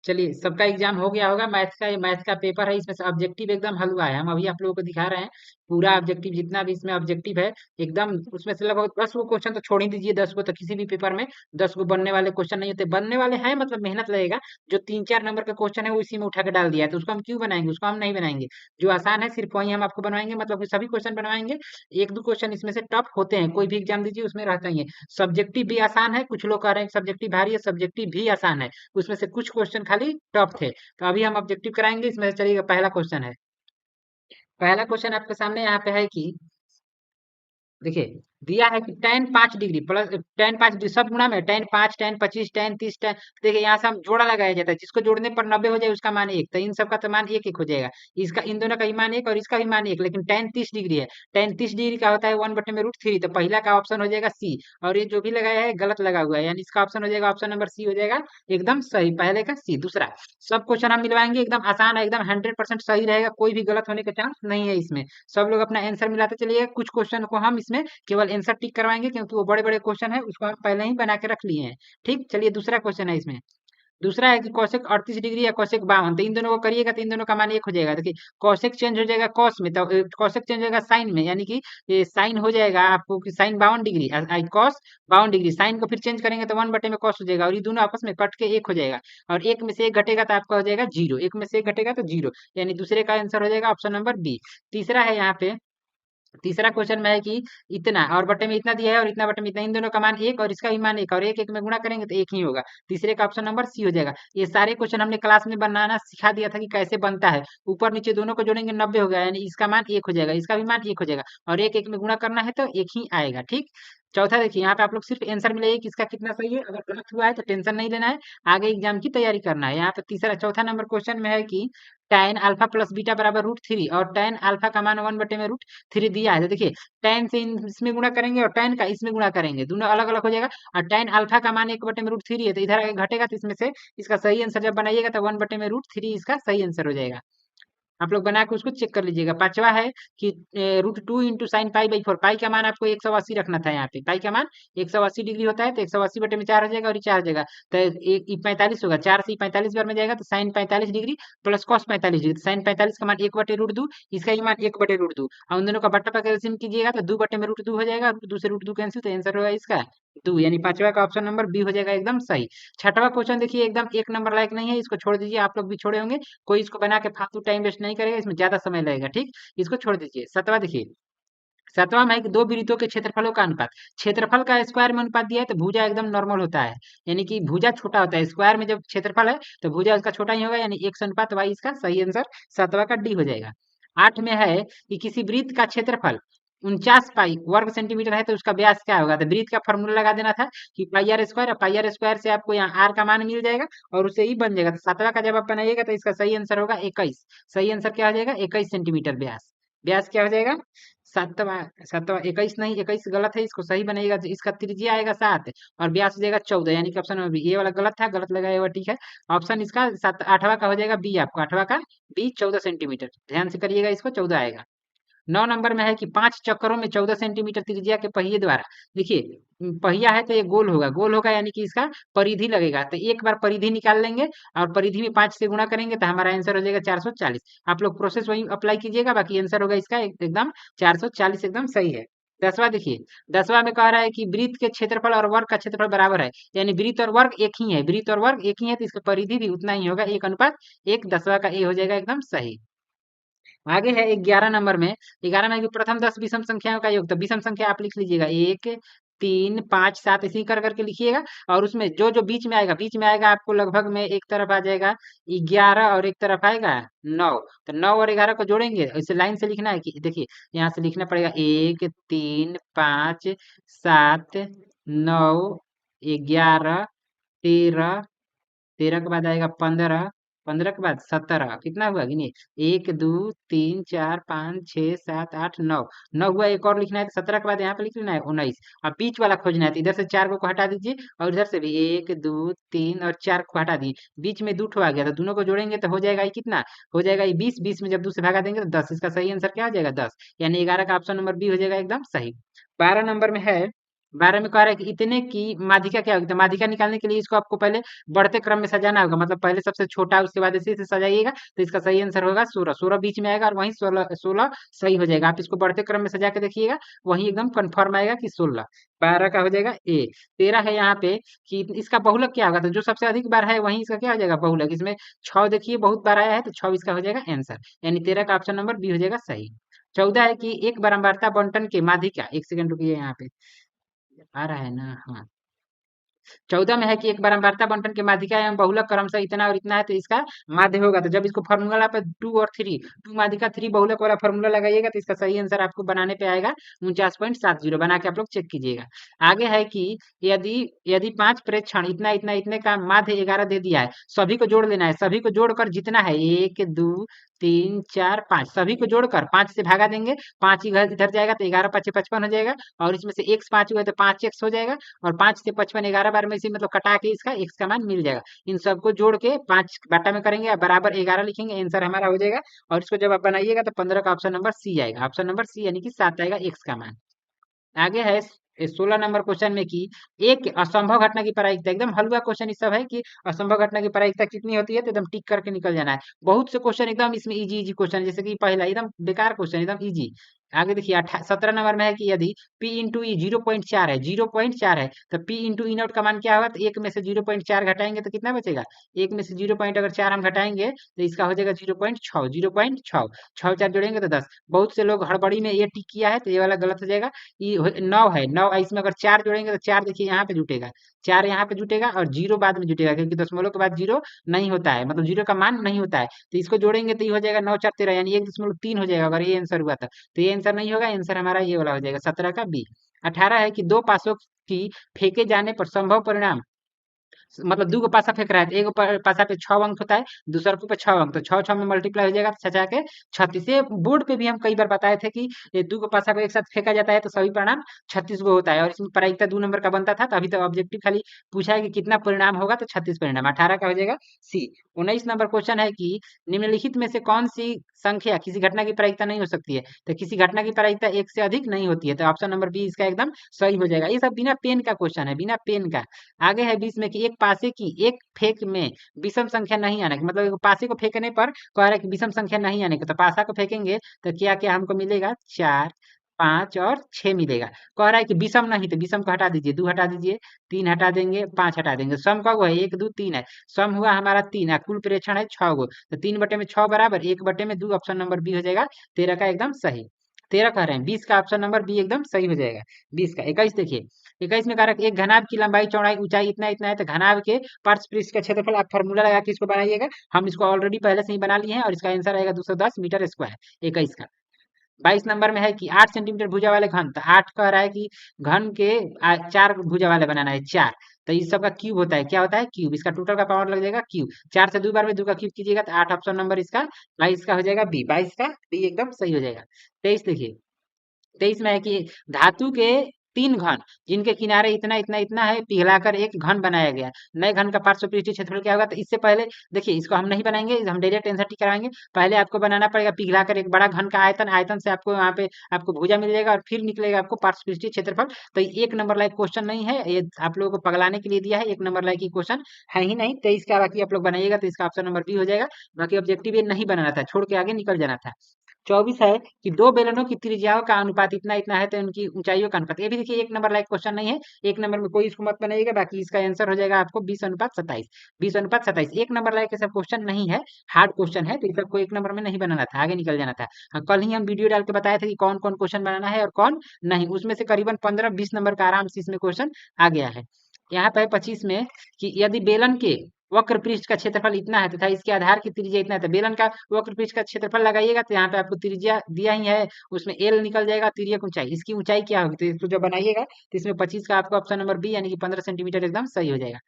चलिए, सबका एग्जाम हो गया होगा। मैथ्स का, ये मैथ्स का पेपर है, इसमें से ऑब्जेक्टिव एकदम हलवा है। हम अभी आप लोगों को दिखा रहे हैं पूरा ऑब्जेक्टिव, जितना भी इसमें ऑब्जेक्टिव है एकदम। उसमें से लगभग 10 गो क्वेश्चन तो छोड़ ही दीजिए, 10 गो तो किसी भी पेपर में 10 गो बनने वाले क्वेश्चन नहीं होते। बनने वाले हैं मतलब मेहनत लगेगा। जो 3-4 नंबर का क्वेश्चन है वो इसी में उठा के डाल दिया है, तो उसको हम क्यों बनाएंगे, उसको हम नहीं बनाएंगे। जो आसान है सिर्फ वही हम आपको बनवाएंगे, मतलब कि सभी क्वेश्चन बनवाएंगे। एक दो क्वेश्चन इसमें से टफ होते हैं, कोई भी एग्जाम दीजिए उसमें रहता ही है। सब्जेक्टिव भी आसान है, कुछ लोग कह रहे हैं सब्जेक्टिव भारी है, सब्जेक्टिव भी आसान है। उसमें से कुछ क्वेश्चन खाली टफ थे। तो अभी हम ऑब्जेक्टिव कराएंगे। इसमें चलिएगा, पहला क्वेश्चन है। पहला क्वेश्चन आपके सामने यहाँ पे है कि देखिए, दिया है कि tan 5 degree plus tan 5 degree सब गुणा में tan 5 tan 25 tan 30 tan। देखिए यहाँ से हम जोड़ा लगाया जाता है, जिसको जोड़ने पर 90 हो जाए उसका मान एक, तो इन सब का तो मान एक एक हो जाएगा। इसका, इन दोनों का ही मान एक और इसका भी मान एक, लेकिन tan 30 डिग्री है। tan 30 डिग्री का होता है 1/√3, तो पहला का ऑप्शन हो जाएगा सी। और ये जो भी लगाया है गलत लगा हुआ है, यानी इसका ऑप्शन हो जाएगा, ऑप्शन नंबर सी हो जाएगा एकदम सही, पहले का सी। दूसरा, सब क्वेश्चन हम मिलवाएंगे, एकदम आसान है, एकदम 100% सही रहेगा, कोई भी गलत होने का चांस नहीं है इसमें। सब लोग अपना आंसर मिलाते चलिए। कुछ क्वेश्चन को हम इसमें केवल आंसर टिक करवाएंगे, क्योंकि वो बड़े बड़े क्वेश्चन है, उसको हम पहले ही बना के रख लिए हैं। ठीक, चलिए दूसरा क्वेश्चन है इसमें। दूसरा है कि कौशिक 38 डिग्री या कौशिक 52, तो इन दोनों को करिएगा तो इन दोनों का मान एक हो जाएगा। देखिए, कौशिक चेंज हो जाएगा कॉस में, तो कौशिक चेंज होगा साइन में, यानी कि ये साइन हो जाएगा आपको कि sine 52 degree, cos 52 degree. Sine को फिर चेंज करेंगे तो 1/में कॉस हो जाएगा, और ये दोनों आपस में कट के एक हो जाएगा। और एक में से एक घटेगा तो आपका हो जाएगा जीरो, एक में से एक घटेगा तो जीरो, यानी दूसरे का आंसर हो जाएगा ऑप्शन नंबर बी। तीसरा है यहाँ पे, तीसरा क्वेश्चन में है कि इतना और बटे में इतना दिया है और इतना बटे में इतना, इन दोनों का मान एक और इसका भी मान एक, और एक एक में गुणा करेंगे तो एक ही होगा। तीसरे का ऑप्शन नंबर सी हो जाएगा। ये सारे क्वेश्चन हमने क्लास में बनाना सिखा दिया था कि कैसे बनता है। ऊपर नीचे दोनों को जोड़ेंगे 90 हो गया, यानी इसका मान एक हो जाएगा, इसका भी मान एक हो जाएगा, और एक एक में गुणा करना है तो एक ही आएगा। ठीक, चौथा देखिए, यहाँ पे आप लोग सिर्फ आंसर मिलाइए कि इसका कितना सही है। अगर गलत हुआ है तो टेंशन नहीं लेना है, आगे एग्जाम की तैयारी करना है। यहाँ पे तीसरा चौथा नंबर क्वेश्चन में है कि tan अल्फा प्लस बीटा बराबर √3, और tan अल्फा का मान 1/√3 दिया है। तो देखिए, tan से इसमें गुणा करेंगे और tan का इसमें गुणा करेंगे, दोनों अलग अलग हो जाएगा। और tan अल्फा का मान 1/√3 है, तो इधर आगे घटेगा, तो इसमें से इसका सही आंसर जब बनाइएगा तो 1/√3 इसका सही आंसर हो जाएगा। आप लोग बना के उसको चेक कर लीजिएगा। पांचवा है कि √2 इंटू साइन पाई/4, पाई का मान आपको 180 रखना था। यहाँ पे पाई का मान 180 डिग्री होता है, तो 180/4 हो जाएगा, और ये 4 हो जाएगा, तो एक 45 होगा। 4 से 45 बार में जाएगा तो sine 45 degree plus cos 45 degree. Sine 45 का मान 1/√2, इसका ही मान 1/√2, और उन दोनों का बट्टा पर कैल्सियम कीजिएगा तो 2/√2 हो जाएगा। √2 से √2 कैंसिल, तो आंसर होगा इसका 2, यानी पांचवा का ऑप्शन नंबर बी हो जाएगा एकदम सही। छठवा क्वेश्चन देखिए, एकदम एक नंबर लायक नहीं है, इसको छोड़ दीजिए। आप लोग भी छोड़े होंगे, कोई इसको बना के फालतू टाइम वेस्ट नहीं करेगा, इसमें ज्यादा समय लगेगा। ठीक, इसको छोड़ दीजिए। सतवा देखिए, सतवा में है कि दो वृत्तों के क्षेत्रफलों का अनुपात। क्षेत्रफल का स्क्वायर में अनुपात दिया है, तो भुजा एकदम नॉर्मल होता है, यानी कि भुजा छोटा होता है। स्क्वायर में जब क्षेत्रफल है तो भुजा उसका छोटा ही होगा, यानी 1:y, इसका सही आंसर सतवा का डी हो जाएगा। आठ में है कि किसी वृत्त का क्षेत्रफल 49 पाई वर्ग सेंटीमीटर है, तो उसका व्यास क्या होगा। तो वृत्त का फॉर्मूला लगा देना था कि पाई आर स्क्वायर से आपको यहाँ आर का मान मिल जाएगा, और उसे ही बन जाएगा। तो सातवां का जब आप बनाइएगा तो इसका सही आंसर होगा 21। सही आंसर क्या हो जाएगा, 21 सेंटीमीटर व्यास। व्यास क्या हो जाएगा, सातवा। सातवा 21 नहीं, 21 गलत है, इसको सही बनाइएगा तो इसका त्रिज्या आएगा 7, और व्यास हो जाएगा 14, यानी कि ऑप्शन में बी। ये वाला गलत था, गलत लगाया हुआ, ठीक है। ऑप्शन इसका सात, आठवां का हो जाएगा बी, आपको आठवां का बी 14 सेंटीमीटर। ध्यान से करिएगा, इसको 14 आएगा। 9 नंबर में है कि 5 चक्करों में 14 सेंटीमीटर त्रिज्या के पहिए द्वारा। देखिए, पहिया है तो ये गोल होगा, गोल होगा यानी कि इसका परिधि लगेगा, तो एक बार परिधि निकाल लेंगे और परिधि में 5 से गुणा करेंगे तो हमारा आंसर हो जाएगा 440। आप लोग प्रोसेस वही अप्लाई कीजिएगा, बाकी आंसर होगा इसका एकदम 440, एकदम सही है। 10वां देखिए, 10वां में कह रहा है कि वृत्त के क्षेत्रफल और वर्ग का क्षेत्रफल बराबर है, यानी वृत्त और वर्ग एक ही है, वृत्त और वर्ग एक ही है, तो इसका परिधि भी उतना ही होगा, 1:1। 10वां का ए हो जाएगा एकदम सही। आगे है 11 नंबर में। 11 में कि प्रथम 10 विषम संख्याओं का योग, तो विषम संख्या आप लिख लीजिएगा 1, 3, 5, 7, इसी कर करके लिखिएगा। और उसमें जो जो बीच में आएगा, बीच में आएगा आपको लगभग में एक तरफ आ जाएगा 11 और एक तरफ आएगा 9, तो 9 और 11 को जोड़ेंगे, इसे लाइन से लिखना है कि देखिए, यहाँ से लिखना पड़ेगा 1, 3, 5, 7, 9, 11, 13, 13 के बाद आएगा 15, 15 के बाद 17, कितना हुआ गिनिए, 1, 2, 3, 4, 5, 6, 7, 8, 9, 9 हुआ। एक और लिखना है तो 17 के बाद यहाँ पे लिख लेना है 19। अब बीच वाला खोजना है, तो इधर से 4 को हटा दीजिए, और इधर से भी 1, 2, 3 और 4 को हटा दिए, बीच में 2 ठो आ गया, तो दोनों को जोड़ेंगे तो हो जाएगा ये कितना, हो जाएगा ये 20। 20 में जब 2 से भागा देंगे तो 10, इसका सही आंसर क्या हो जाएगा 10, यानी 11 का ऑप्शन नंबर बी हो जाएगा एकदम सही। 12 नंबर में है 12 में कह रहा है कि इतने की माध्यिका क्या होगी, तो माध्यिका निकालने के लिए इसको आपको पहले बढ़ते क्रम में सजाना होगा, मतलब पहले सबसे छोटा उसके बाद ऐसे ऐसे सजाइएगा, तो इसका सही आंसर होगा 16। 16 बीच में आएगा और वहीं 16 16 सही हो जाएगा। आप इसको बढ़ते क्रम में सजा के देखिएगा, वहीं एकदम कंफर्म आएगा कि 16। 12 का हो जाएगा ए। 13 है यहाँ पे कि इसका बहुलक क्या होगा, तो जो सबसे अधिक बार है वहीं इसका क्या हो जाएगा बहुलक। इसमें 6 देखिए बहुत बार आया है, तो 6 इसका हो जाएगा आंसर, यानी 13 का ऑप्शन नंबर बी हो जाएगा सही। 14 है कि एक बारंबारता बंटन के माध्यिका, एक सेकंड रुकिए यहाँ पे आ रहा है ना, हाँ। 14 में है कि एक बारंबारता बंटन के माध्यिका एवं बहुलक क्रमशः इतना और इतना है, तो इसका माध्य होगा। तो जब इसको फॉर्मूला पे 2 और 3, 2 माध्यिका 3 बहुलक वाला फॉर्मूला लगाइएगा, तो इसका सही आंसर आपको बनाने पे आएगा 49.70। बना के आप लोग चेक कीजिएगा। आगे है कि यदि यदि 5 प्रेक्षण इतना इतना इतने का माध्य 11 दे दिया है, सभी को जोड़ लेना है। सभी को जोड़कर जितना है 1 2 3 4 5, सभी को जोड़कर 5 से भागा देंगे। 5 इधर इधर जाएगा तो 11 5 55 हो जाएगा, और इसमें से x 5 हुआ तो 5x हो जाएगा, और 5 से 55 11 बार में से मतलब कटा के इसका x का मान मिल जाएगा। इन सबको जोड़ के 5 बाटा में करेंगे, बराबर 11 लिखेंगे, आंसर हमारा हो जाएगा। और इसको जब आप बनाइएगा तो 15 का ऑप्शन नंबर सी आएगा, ऑप्शन नंबर सी यानी कि 7 आएगा x का मान। आगे है 16 नंबर क्वेश्चन में कि एक असंभव घटना की प्रायिकता, एकदम हलवा क्वेश्चन इस सब है कि असंभव घटना की प्रायिकता कितनी होती है, तो एकदम टिक करके निकल जाना है। बहुत से क्वेश्चन एकदम इसमें इजी इजी क्वेश्चन, जैसे कि पहला एकदम बेकार क्वेश्चन एकदम इजी। आगे देखिए 17 नंबर में है कि यदि P इंटू ई 0.4 है, 0.4 है, तो P इंटू ई नोट का मान क्या होगा, तो एक में से 0.4 घटाएंगे तो कितना बचेगा, एक में से 0 पॉइंट अगर 4 हम घटाएंगे तो इसका हो जाएगा 0.6, 0.6, 6 4 जोड़ेंगे तो 10। बहुत से लोग हड़बड़ी में ये टिक किया है, तो ये वाला गलत हो जाएगा। ये 9 है, 9 इसमें अगर 4 जोड़ेंगे तो 4 देखिए यहाँ पे जुटेगा, 4 यहाँ पे जुटेगा और 0 बाद में जुटेगा, क्योंकि दशमलव के बाद 0 नहीं होता है, मतलब 0 का मान नहीं होता है। तो इसको जोड़ेंगे तो ये हो जाएगा 9 4 13, यानी 1.3 हो जाएगा अगर ये आंसर हुआ तो ये आंसर नहीं होगा, आंसर हमारा ये वाला हो जाएगा 17 का बी। 18 है कि दो पासों की फेंके जाने पर संभव परिणाम, मतलब दू गो पासा फेंक रहा है, तो एगो पासा पे 6 अंक होता है, दूसरा पे 6 अंक, तो 6 6 में मल्टीप्लाई हो जाएगा, छचा के 36। ये बोर्ड पे भी हम कई बार बताए थे कि ये दू गो पासा को एक साथ फेंका जाता है तो सभी परिणाम 36 गो होता है, और इसमें प्रायिकता 2 नंबर का बनता था। तो अभी तो ऑब्जेक्टिव खाली पूछा है कि कितना परिणाम होगा, तो 36 परिणाम, 18 का हो जाएगा सी। 19 नंबर क्वेश्चन है कि निम्नलिखित में से कौन सी संख्या किसी घटना की प्रायिकता नहीं हो सकती है, तो किसी घटना की प्रायिकता एक से अधिक नहीं होती है, तो ऑप्शन नंबर बी इसका एकदम सही हो जाएगा। ये सब बिना पेन का क्वेश्चन है, बिना पेन का। आगे है 20 में कि एक पासे की एक फेंक में विषम संख्या नहीं आने की, मतलब एक पासे को फेंकने पर कह रहा है कि विषम संख्या नहीं आने की, तो पासा को फेंकेंगे तो क्या क्या हमको मिलेगा, 4 5 और 6 मिलेगा। कह रहा है कि विषम नहीं, तो विषम को हटा दीजिए, 2 हटा दीजिए, 3 हटा देंगे, 5 हटा देंगे। सम का वो है 1 2 3 है, सम हुआ हमारा 3 है, कुल प्रेक्षण है 6 गो, तो 3 बटे में 6 बराबर 1 बटे में 2, ऑप्शन नंबर बी हो जाएगा 13 का एकदम सही। 13 कह रहे हैं, 20 का ऑप्शन नंबर बी एकदम सही हो जाएगा। 20 का 21 देखिए, 21 में कह रहा है कि एक घनाभ की लंबाई चौड़ाई ऊंचाई इतना इतना है, तो घनाभ के पार्श्व पृष्ठ का क्षेत्रफल आप फार्मूला लगा के इसको बनाइएगा। हम इसको ऑलरेडी पहले से ही बना लिए हैं, और इसका आंसर आएगा 210 मीटर स्क्वायर 21 का। 22 नंबर में है कि 8 सेंटीमीटर भुजा वाले घन, तो 8 कह रहा है कि घन के 4 भुजा वाले बनाना है, 4। तो इस सब का क्यूब होता है, क्या होता है क्यूब, इसका टोटल का पावर लग जाएगा क्यूब। 4 से 2 बार में 2 का क्यूब कीजिएगा तो 8, ऑप्शन नंबर इसका 22 का हो जाएगा बी। 22 का बी एकदम सही हो जाएगा। 23 देखिए, 23 में है कि धातु के 3 घन जिनके किनारे इतना इतना इतना है पिघलाकर एक घन बनाया गया, नए घन का पार्श्व पृष्ठीय क्षेत्रफल क्या होगा, तो इससे पहले देखिए इसको हम नहीं बनाएंगे, हम डायरेक्ट आंसर टिक कराएंगे। पहले आपको बनाना पड़ेगा पिघलाकर एक बड़ा घन का आयतन, आयतन से आपको वहां पे आपको भुजा मिल जाएगा, और फिर निकलेगा आपको पार्श्व पृष्ठीय क्षेत्रफल। तो ये 1 नंबर लायक क्वेश्चन नहीं है, ये आप लोगों को पगलाने के लिए दिया है, 1 नंबर लायक की क्वेश्चन है ही नहीं। 23 का बाकी आप लोग बनाइएगा तो इसका ऑप्शन नंबर बी हो जाएगा। बाकी ऑब्जेक्टिव ये नहीं बनाना था, छोड़ के आगे निकल जाना था। 24 है कि दो बेलनों की त्रिज्याओं का अनुपात इतना इतना है, तो उनकी ऊंचाइयों का अनुपात। ये भी देखिए 1 नंबर लायक क्वेश्चन नहीं है, 1 नंबर में कोई इसको मत बनाइएगा। बाकी इसका आंसर हो जाएगा आपको 20:27, 20:27 1 नंबर लायक ऐसा क्वेश्चन नहीं है, हार्ड क्वेश्चन है, तो इस सबको 1 नंबर में नहीं बनाना था, आगे निकल जाना था। हाँ, कल ही हम वीडियो डाल के बताए थे कि कौन कौन क्वेश्चन बनाना है और कौन नहीं, उसमें से करीबन 15-20 नंबर का आराम से इसमें क्वेश्चन आ गया है। यहाँ पे 25 में कि यदि बेलन के वक्र पृष्ठ का क्षेत्रफल इतना है तथा इसके आधार की त्रिज्या इतना है, तो बेलन का वक्र पृष्ठ का क्षेत्रफल लगाइएगा, तो यहाँ पे आपको त्रिज्या दिया ही है, उसमें एल निकल जाएगा, तिर्यक ऊंचाई, इसकी ऊंचाई क्या होगी, तो इसको जब बनाइएगा तो इसमें 25 का आपको ऑप्शन नंबर बी यानी कि 15 सेंटीमीटर एकदम सही हो जाएगा।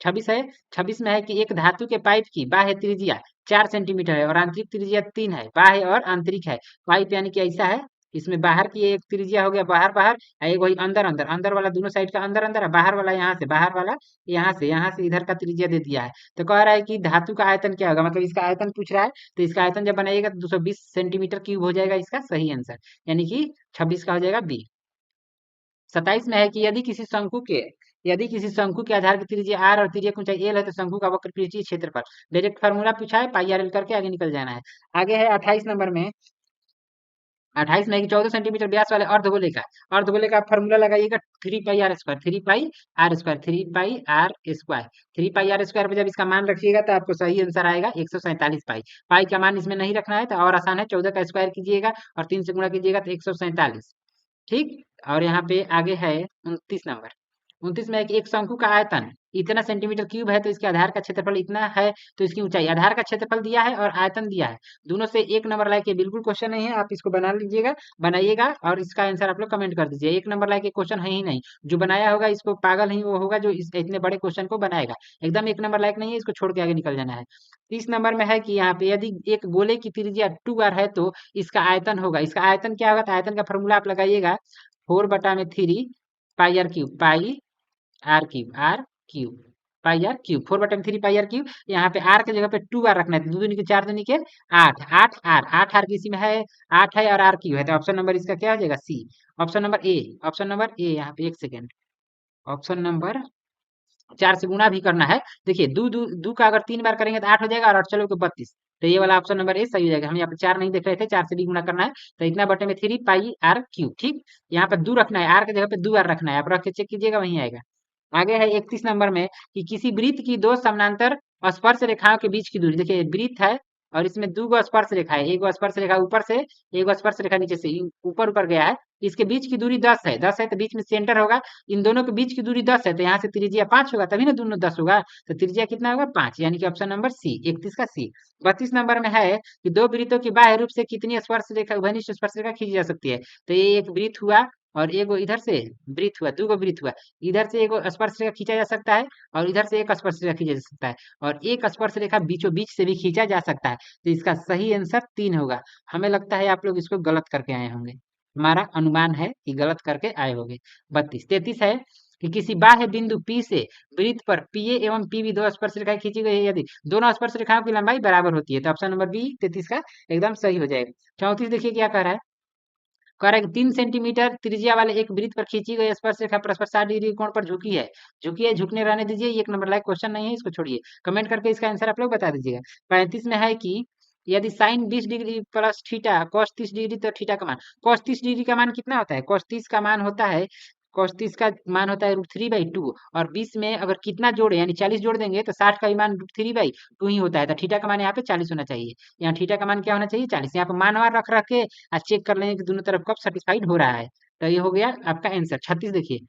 26 है, 26 में है कि एक धातु के पाइप की बाह्य त्रिज्या 4 सेंटीमीटर है और आंतरिक त्रिज्या 3 है, बाह्य और आंतरिक है। पाइप यानी कि ऐसा है, इसमें बाहर की एक त्रिज्या हो गया बाहर बाहर, एक वही अंदर अंदर, अंदर वाला दोनों साइड का अंदर अंदर है, बाहर वाला यहाँ से, बाहर वाला यहाँ से इधर का त्रिज्या दे दिया है। तो कह रहा है कि धातु का आयतन क्या होगा, मतलब इसका आयतन पूछ रहा है, तो इसका आयतन जब बनाइएगा तो 220 सेंटीमीटर क्यूब हो जाएगा इसका सही आंसर, यानी कि 26 का हो जाएगा बी। 27 में है कि यदि किसी शंकु के आधार की त्रिज्या r और त्रिज्या की ऊंचाई l है तो शंकु का वक्रपृष्ठीय क्षेत्रफल। डायरेक्ट फार्मूला पूछा है, पाई आर एल करके आगे निकल जाना है। आगे है 28 नंबर में। 28 में है कि 14 सेंटीमीटर व्यास वाले अर्धगोले का फॉर्मूला लगाइएगा, 3 pi r square, 3 pi r square पे जब इसका मान रखिएगा तो आपको सही आंसर आएगा 147 पाई। पाई का मान इसमें नहीं रखना है तो और आसान है, 14 का स्क्वायर कीजिएगा और 3 से गुणा कीजिएगा तो 147। ठीक। और यहाँ पे आगे है 29 नंबर। 29 में है कि एक शंकु का आयतन इतना सेंटीमीटर क्यूब है तो इसके आधार का क्षेत्रफल इतना है तो इसकी ऊंचाई, आधार का क्षेत्रफल दिया है और आयतन दिया है, दोनों से एक नंबर लायक के बिल्कुल क्वेश्चन नहीं है, आप इसको बना लीजिएगा, बनाइएगा और इसका आंसर आप लोग कमेंट कर दीजिए। एक नंबर लायक के क्वेश्चन है ही नहीं, जो बनाया होगा इसको पागल ही वो होगा जो इतने बड़े क्वेश्चन को बनाएगा। एकदम एक नंबर लायक नहीं है, इसको छोड़ के आगे निकल जाना है। 30 नंबर में है कि यहाँ पे यदि एक गोले की त्रिज्या 2r है तो इसका आयतन होगा, इसका आयतन क्या होगा, तो आयतन का फॉर्मूला आप लगाइएगा 4/3 pi r cube, pi r cube 4/3 pi r cube. यहाँ पे आर के जगह पे 2r रखना है, 2 दूनी के 4 दूनी के 8, 8 आर किसी में है, 8 है और आर क्यूब है तो ऑप्शन नंबर इसका क्या हो जाएगा, सी। ऑप्शन नंबर ए यहाँ पे 1 सेकेंड, ऑप्शन नंबर 4 से गुणा भी करना है। देखिए दू दू दू का अगर 3 बार करेंगे तो 8 हो जाएगा और 8 चलो के 32, तो ये वाला ऑप्शन नंबर ए सही हो जाएगा। हम यहाँ पे 4 नहीं देख रहे थे, 4 से भी गुणा करना है तो इतना बटे में 3 पाई आर क्यूब। ठीक। यहाँ पे 2 रखना है, आर के जगह पे 2 आर रखना है, आप रख के चेक कीजिएगा वहीं आएगा। आगे है 31 नंबर में कि किसी वृत्त की दो समानांतर स्पर्श रेखाओं के बीच की दूरी, देखिए वृत्त है और इसमें दो गो स्पर्श रेखा है, एक गो स्पर्श रेखा ऊपर से, एक गो स्पर्श रेखा नीचे से, ऊपर ऊपर गया है, इसके बीच की दूरी 10 है, 10 है तो बीच में सेंटर होगा, इन दोनों के बीच की दूरी 10 है तो यहाँ से त्रिज्या 5 होगा तभी ना दोनों 10 होगा, तो त्रिज्या कितना होगा 5, यानी कि ऑप्शन नंबर सी, 31 का सी। 32 नंबर में है कि दो वृत्तों की बाह्य रूप से कितनी स्पर्श रेखा, घनिष्ठ स्पर्श रेखा खींची जा सकती है, तो ये एक वृत्त हुआ और एगो इधर से वृत्त हुआ, दो गो वृत्त हुआ, इधर से एगो स्पर्श रेखा खींचा जा सकता है और इधर से एक स्पर्श रेखा खींचा जा सकता है और एक स्पर्श रेखा बीचों बीच से भी खींचा जा सकता है, तो इसका सही आंसर 3 होगा। हमें लगता है आप लोग इसको गलत करके आए होंगे, हमारा अनुमान है कि गलत करके आए होंगे। 32। 33 है कि किसी बाह्य बिंदु P से वृत्त पर PA एवं PB दो स्पर्श रेखाएं खींची गई है, यदि दोनों स्पर्श रेखाओं की लंबाई बराबर होती है तो ऑप्शन नंबर बी 33 का एकदम सही हो जाएगा। 34 देखिए क्या कह रहा है, कह रहा है कि 3 सेंटीमीटर त्रिज्या वाले एक वृत्त पर खींची गई स्पर्श रेखा परस्पर 60 डिग्री कोण पर झुकी है, झुकने रहने दीजिए, ये एक नंबर लायक क्वेश्चन नहीं है, इसको छोड़िए, कमेंट करके इसका आंसर आप लोग बता दीजिएगा। 35 में है कि यदि sine 20 degree plus theta cos 30 degree तो थीटा का मान, कॉस 30 डिग्री का मान कितना होता है, कॉस 30 का मान होता है √3/2 और 20 में अगर कितना जोड़े यानी 40 जोड़ देंगे तो 60 का भी मान √3/2 ही होता है, तो थीटा का मान यहाँ पे 40 होना चाहिए, यहाँ थीटा का मान क्या होना चाहिए 40, यहाँ पे मान वार रख रख के चेक कर लेंगे कि दोनों तरफ कब सेटिस्फाइड हो रहा है, तो ये हो गया आपका आंसर। 36 देखिए,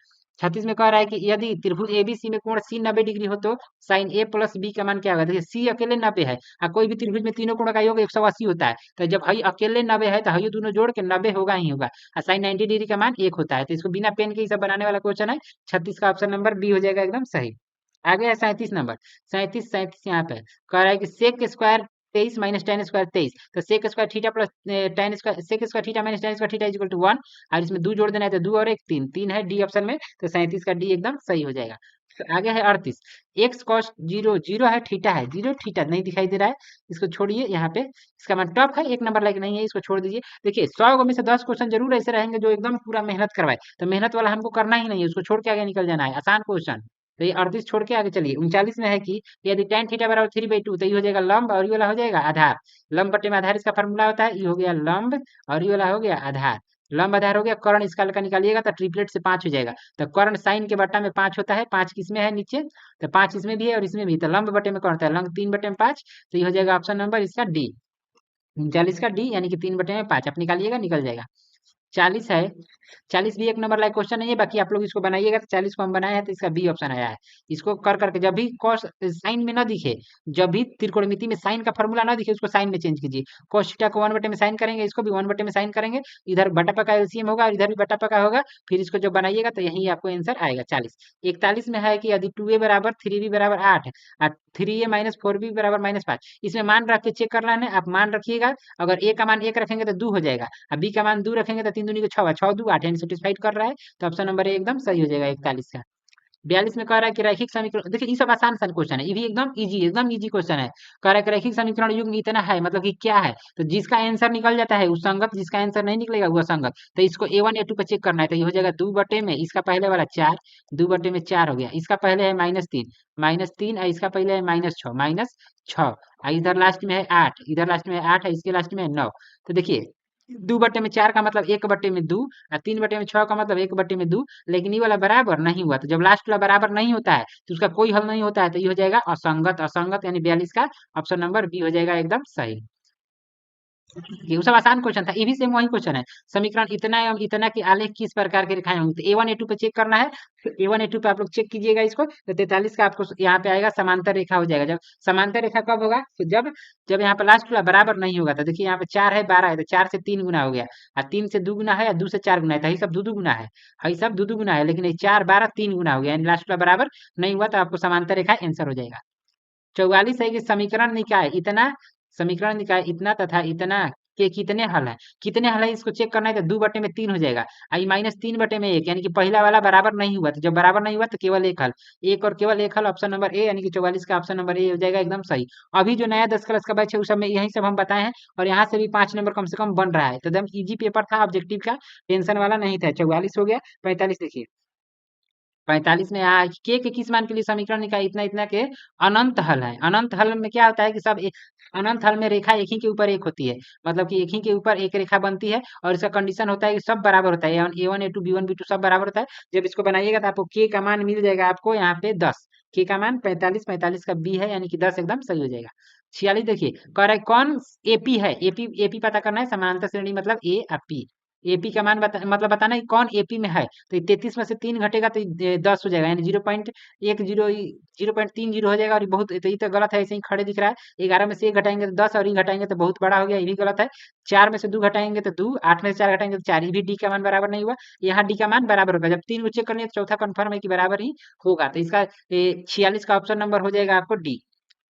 36 में कह रहा है कि यदि त्रिभुज एबीसी में कोण सी 90 डिग्री हो तो साइन ए प्लस बी का मान क्या होगा, देखिए सी अकेले 90 है और कोई भी त्रिभुज में तीनों कोण का योग 180 होता है, तो जब हई अकेले 90 है तो हई दोनों जोड़ के 90 होगा ही होगा और साइन 90 डिग्री का मान 1 होता है, तो इसको बिना पेन के ही सब बनाने वाला क्वेश्चन है। 36 का ऑप्शन नंबर बी हो जाएगा एकदम सही। आगे है 37 नंबर, 37 यहाँ पे कह रहा है कि sec square 23 minus tan square 23, तो sec square theta plus tan square, sec square theta minus tan square theta is equal to 1 और इसमें 2 जोड़ देना है तो 2 और 1 3, 3 है डी ऑप्शन में, तो 37 का डी एकदम सही हो जाएगा। फिर आगे है 38, एक्स कॉस 0 0 है, थीटा है 0, थीटा नहीं दिखाई दे रहा है, इसको छोड़िए, यहाँ पे इसका मान टॉप है, एक नंबर लाइक नहीं है, इसको छोड़ दीजिए। देखिए 100 में से 10 क्वेश्चन जरूर ऐसे रहेंगे जो एकदम पूरा मेहनत करवाए, तो मेहनत वाला हमको करना ही नहीं है, उसको छोड़ के आगे निकल जाना है, आसान क्वेश्चन। तो ये 38 छोड़ के आगे चलिए। 39 में है कि यदि tan थीटा बराबर 3/2 तो ये हो जाएगा लंब और ये वाला हो जाएगा आधार, लंब बटे में आधार इसका फॉर्मूला होता है, ये हो गया लंब और ये वाला हो गया आधार, लंब आधार हो गया, कर्ण इसका का निकालिएगा तो ट्रिपलेट से 5 हो जाएगा, तो कर्ण साइन के बट्टा में 5 होता है, 5 किसमें है नीचे, तो 5 इसमें भी है और इसमें भी, तो लंब बटे में कर्ण होता है लंब 3/5, तो ये हो जाएगा ऑप्शन नंबर इसका डी, 39 का डी यानी कि 3/5 आप निकालिएगा निकल जाएगा। 40 है, 40 भी एक नंबर लाइक क्वेश्चन नहीं है, बाकी आप लोग इसको बनाइएगा, तो 40 को हम बनाए हैं तो इसका बी ऑप्शन आया है। इसको कर करके जब भी कॉस साइन में ना दिखे, जब भी त्रिकोणमिति में साइन का फॉर्मूला ना दिखे उसको साइन में चेंज कीजिए, कॉस थीटा को 1/में साइन करेंगे, इसको भी 1/में साइन करेंगे, इधर बटा का एलसीएम होगा और इधर भी बटा होगा, फिर इसको जब बनाइएगा तो यही आपको आंसर आएगा 40। 41 में है कि यदि 2a बराबर 3b बराबर 8 और 3a माइनस 4b बराबर -5, इसमें मान रख के चेक करना है, आप मान रखिएगा, अगर a का मान 1 रखेंगे तो 2 हो जाएगा और b का मान 2 रखेंगे तो 3 दूनी को 6 6 2 8 यानी सेटिस्फाइड कर रहा है, तो ऑप्शन नंबर ए एकदम सही हो जाएगा 41 का। 42 में कह रहा है कि रैखिक समीकरण, देखिए ये सब आसान सा क्वेश्चन है, ये भी एकदम इजी क्वेश्चन है। कह रहा है कि रैखिक समीकरण युग्म इतना है, मतलब कि क्या है, तो जिसका आंसर निकल जाता है वो संगत, जिसका आंसर नहीं निकलेगा वो असंगत। तो इसको A1 A2 पे चेक करना है, तो ये हो जाएगा 2 बटे में इसका पहले वाला 4, 2 बटे में 4 हो गया, इसका पहले है -3, -3 और इसका पहले है -6, -6 इधर लास्ट में है 8, इधर लास्ट में है 8 है, इसके लास्ट में है 9। तो देखिए 2 बटे में 4 का मतलब 1 बटे में 2, और 3 बटे में 6 का मतलब 1 बटे में 2, लेकिन ये वाला बराबर नहीं हुआ, तो जब लास्ट वाला बराबर नहीं होता है तो उसका कोई हल नहीं होता है, तो ये हो जाएगा असंगत, असंगत यानी 42 का ऑप्शन नंबर बी हो जाएगा एकदम सही। ये सब आसान क्वेश्चन था, ये भी सेम वही क्वेश्चन है। समीकरण इतना एवं इतना के आलेख किस प्रकार के रेखाएं होंगी, तो A1 A2 पे चेक करना है, तो A1 A2 पे आप लोग चेक कीजिएगा इसको, तो 43 का आपको यहाँ पे आएगा समांतर रेखा हो जाएगा। जब समांतर रेखा कब होगा, तो जब जब यहाँ पे लास्ट वाला बराबर नहीं होगा, तो देखिए यहाँ पे 4 है 12 है, तो 4 से 3 गुना हो गया, और 3 से 2 गुना है या 2 से 4 गुना है, तो यही सब दो गुना है, यही सब दो गुना है, लेकिन ये 4 12 3 गुना हो गया, यानी लास्ट वाला बराबर नहीं हुआ, तो आपको समांतर रेखा आंसर हो जाएगा। 44 है कि समीकरण निकाय इतना, समीकरण निकाय इतना तथा इतना के कितने हल है, कितने हल है इसको चेक करना है, तो 2 बटे में 3 हो जाएगा, आई -3 बटे में 1, यानी कि पहला वाला बराबर नहीं हुआ, तो जब बराबर नहीं हुआ तो केवल एक हल, एक और केवल एक हल, ऑप्शन नंबर ए, यानी कि 44 का ऑप्शन नंबर ए हो जाएगा एकदम सही। अभी जो नया 10 क्लास का बैच है उस सब में यही सब हम बताए हैं, और यहाँ से भी 5 नंबर कम से कम बन रहा है, तो एकदम इजी पेपर था, ऑब्जेक्टिव का टेंशन वाला नहीं था। 44 हो गया। 45 देखिए, 45 में यहाँ के किस मान के लिए समीकरण निकाय इतना इतना के अनंत हल है। अनंत हल में क्या होता है कि सब अनंत हल में रेखा एक ही के ऊपर एक होती है, मतलब कि एक ही के ऊपर एक रेखा बनती है, और इसका कंडीशन होता है कि सब बराबर होता है, A1 A2 B1 B2 सब बराबर होता है। जब इसको बनाइएगा तो आपको के का मान मिल जाएगा, आपको यहाँ पे 10, के का मान 45, 45 का बी है, यानी कि 10 एकदम सही हो जाएगा। 46 देखिए, कह रहा है कौन एपी है, एपी एपी पता करना है, समानांतर श्रेणी मतलब ए और पी। एपी का मान मतलब बताना है कि कौन एपी में है, तो 33 में से 3 घटेगा तो 10 हो जाएगा, यानी 0.10 0.30 हो जाएगा, और ये बहुत, तो ये तो गलत है, ऐसे ही खड़े दिख रहा है। 11 में से 1 घटाएंगे तो 10, और ये घटाएंगे तो बहुत बड़ा हो गया, ये भी गलत है। 4 में से 2 घटाएंगे तो 2, 8 में से 4 घटाएंगे तो 4, ये भी डी का मान बराबर नहीं हुआ। यहाँ डी का मान बराबर होगा, जब 3 को चेक करनी है तो चौथा कंफर्म है कि बराबर ही होगा, तो इसका 46 का ऑप्शन नंबर हो जाएगा आपको डी।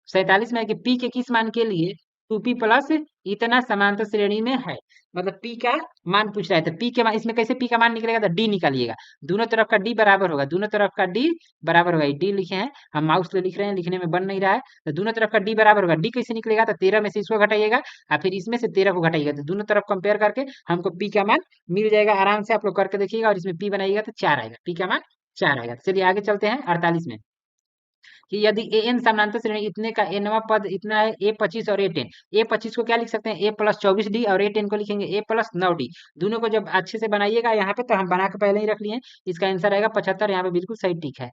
47 में है कि पी के किस मान के लिए 2p प्लस इतना समांतर श्रेणी में है, मतलब पी का मान पूछ रहा है, तो पी के मान, इसमें कैसे पी का मान निकलेगा, तो डी निकालिएगा, दोनों तरफ का डी बराबर होगा, दोनों तरफ का डी बराबर होगा, डी लिखे हैं हम, माउस से लिख रहे हैं, लिखने में बन नहीं रहा है, तो दोनों तरफ का डी बराबर होगा। डी कैसे निकलेगा, तो 13 में से इसको घटाइएगा, और फिर इसमें से 13 को घटाइएगा, तो दोनों तरफ कंपेयर करके हमको पी का मान मिल जाएगा, आराम से आप लोग करके देखिएगा, और इसमें पी बनाइएगा तो 4 आएगा, पी का मान 4 आएगा। चलिए आगे चलते हैं 48 में, कि यदि ए एन समानांतर श्रेणी इतने का एनवा पद इतना है, A25 और A10, A25 को क्या लिख सकते हैं, A+24D, और A10 को लिखेंगे A+9D। दोनों को जब अच्छे से बनाइएगा यहाँ पे, तो हम बना के पहले ही रख लिए, इसका आंसर आएगा 75, यहाँ पे बिल्कुल सही टिक है।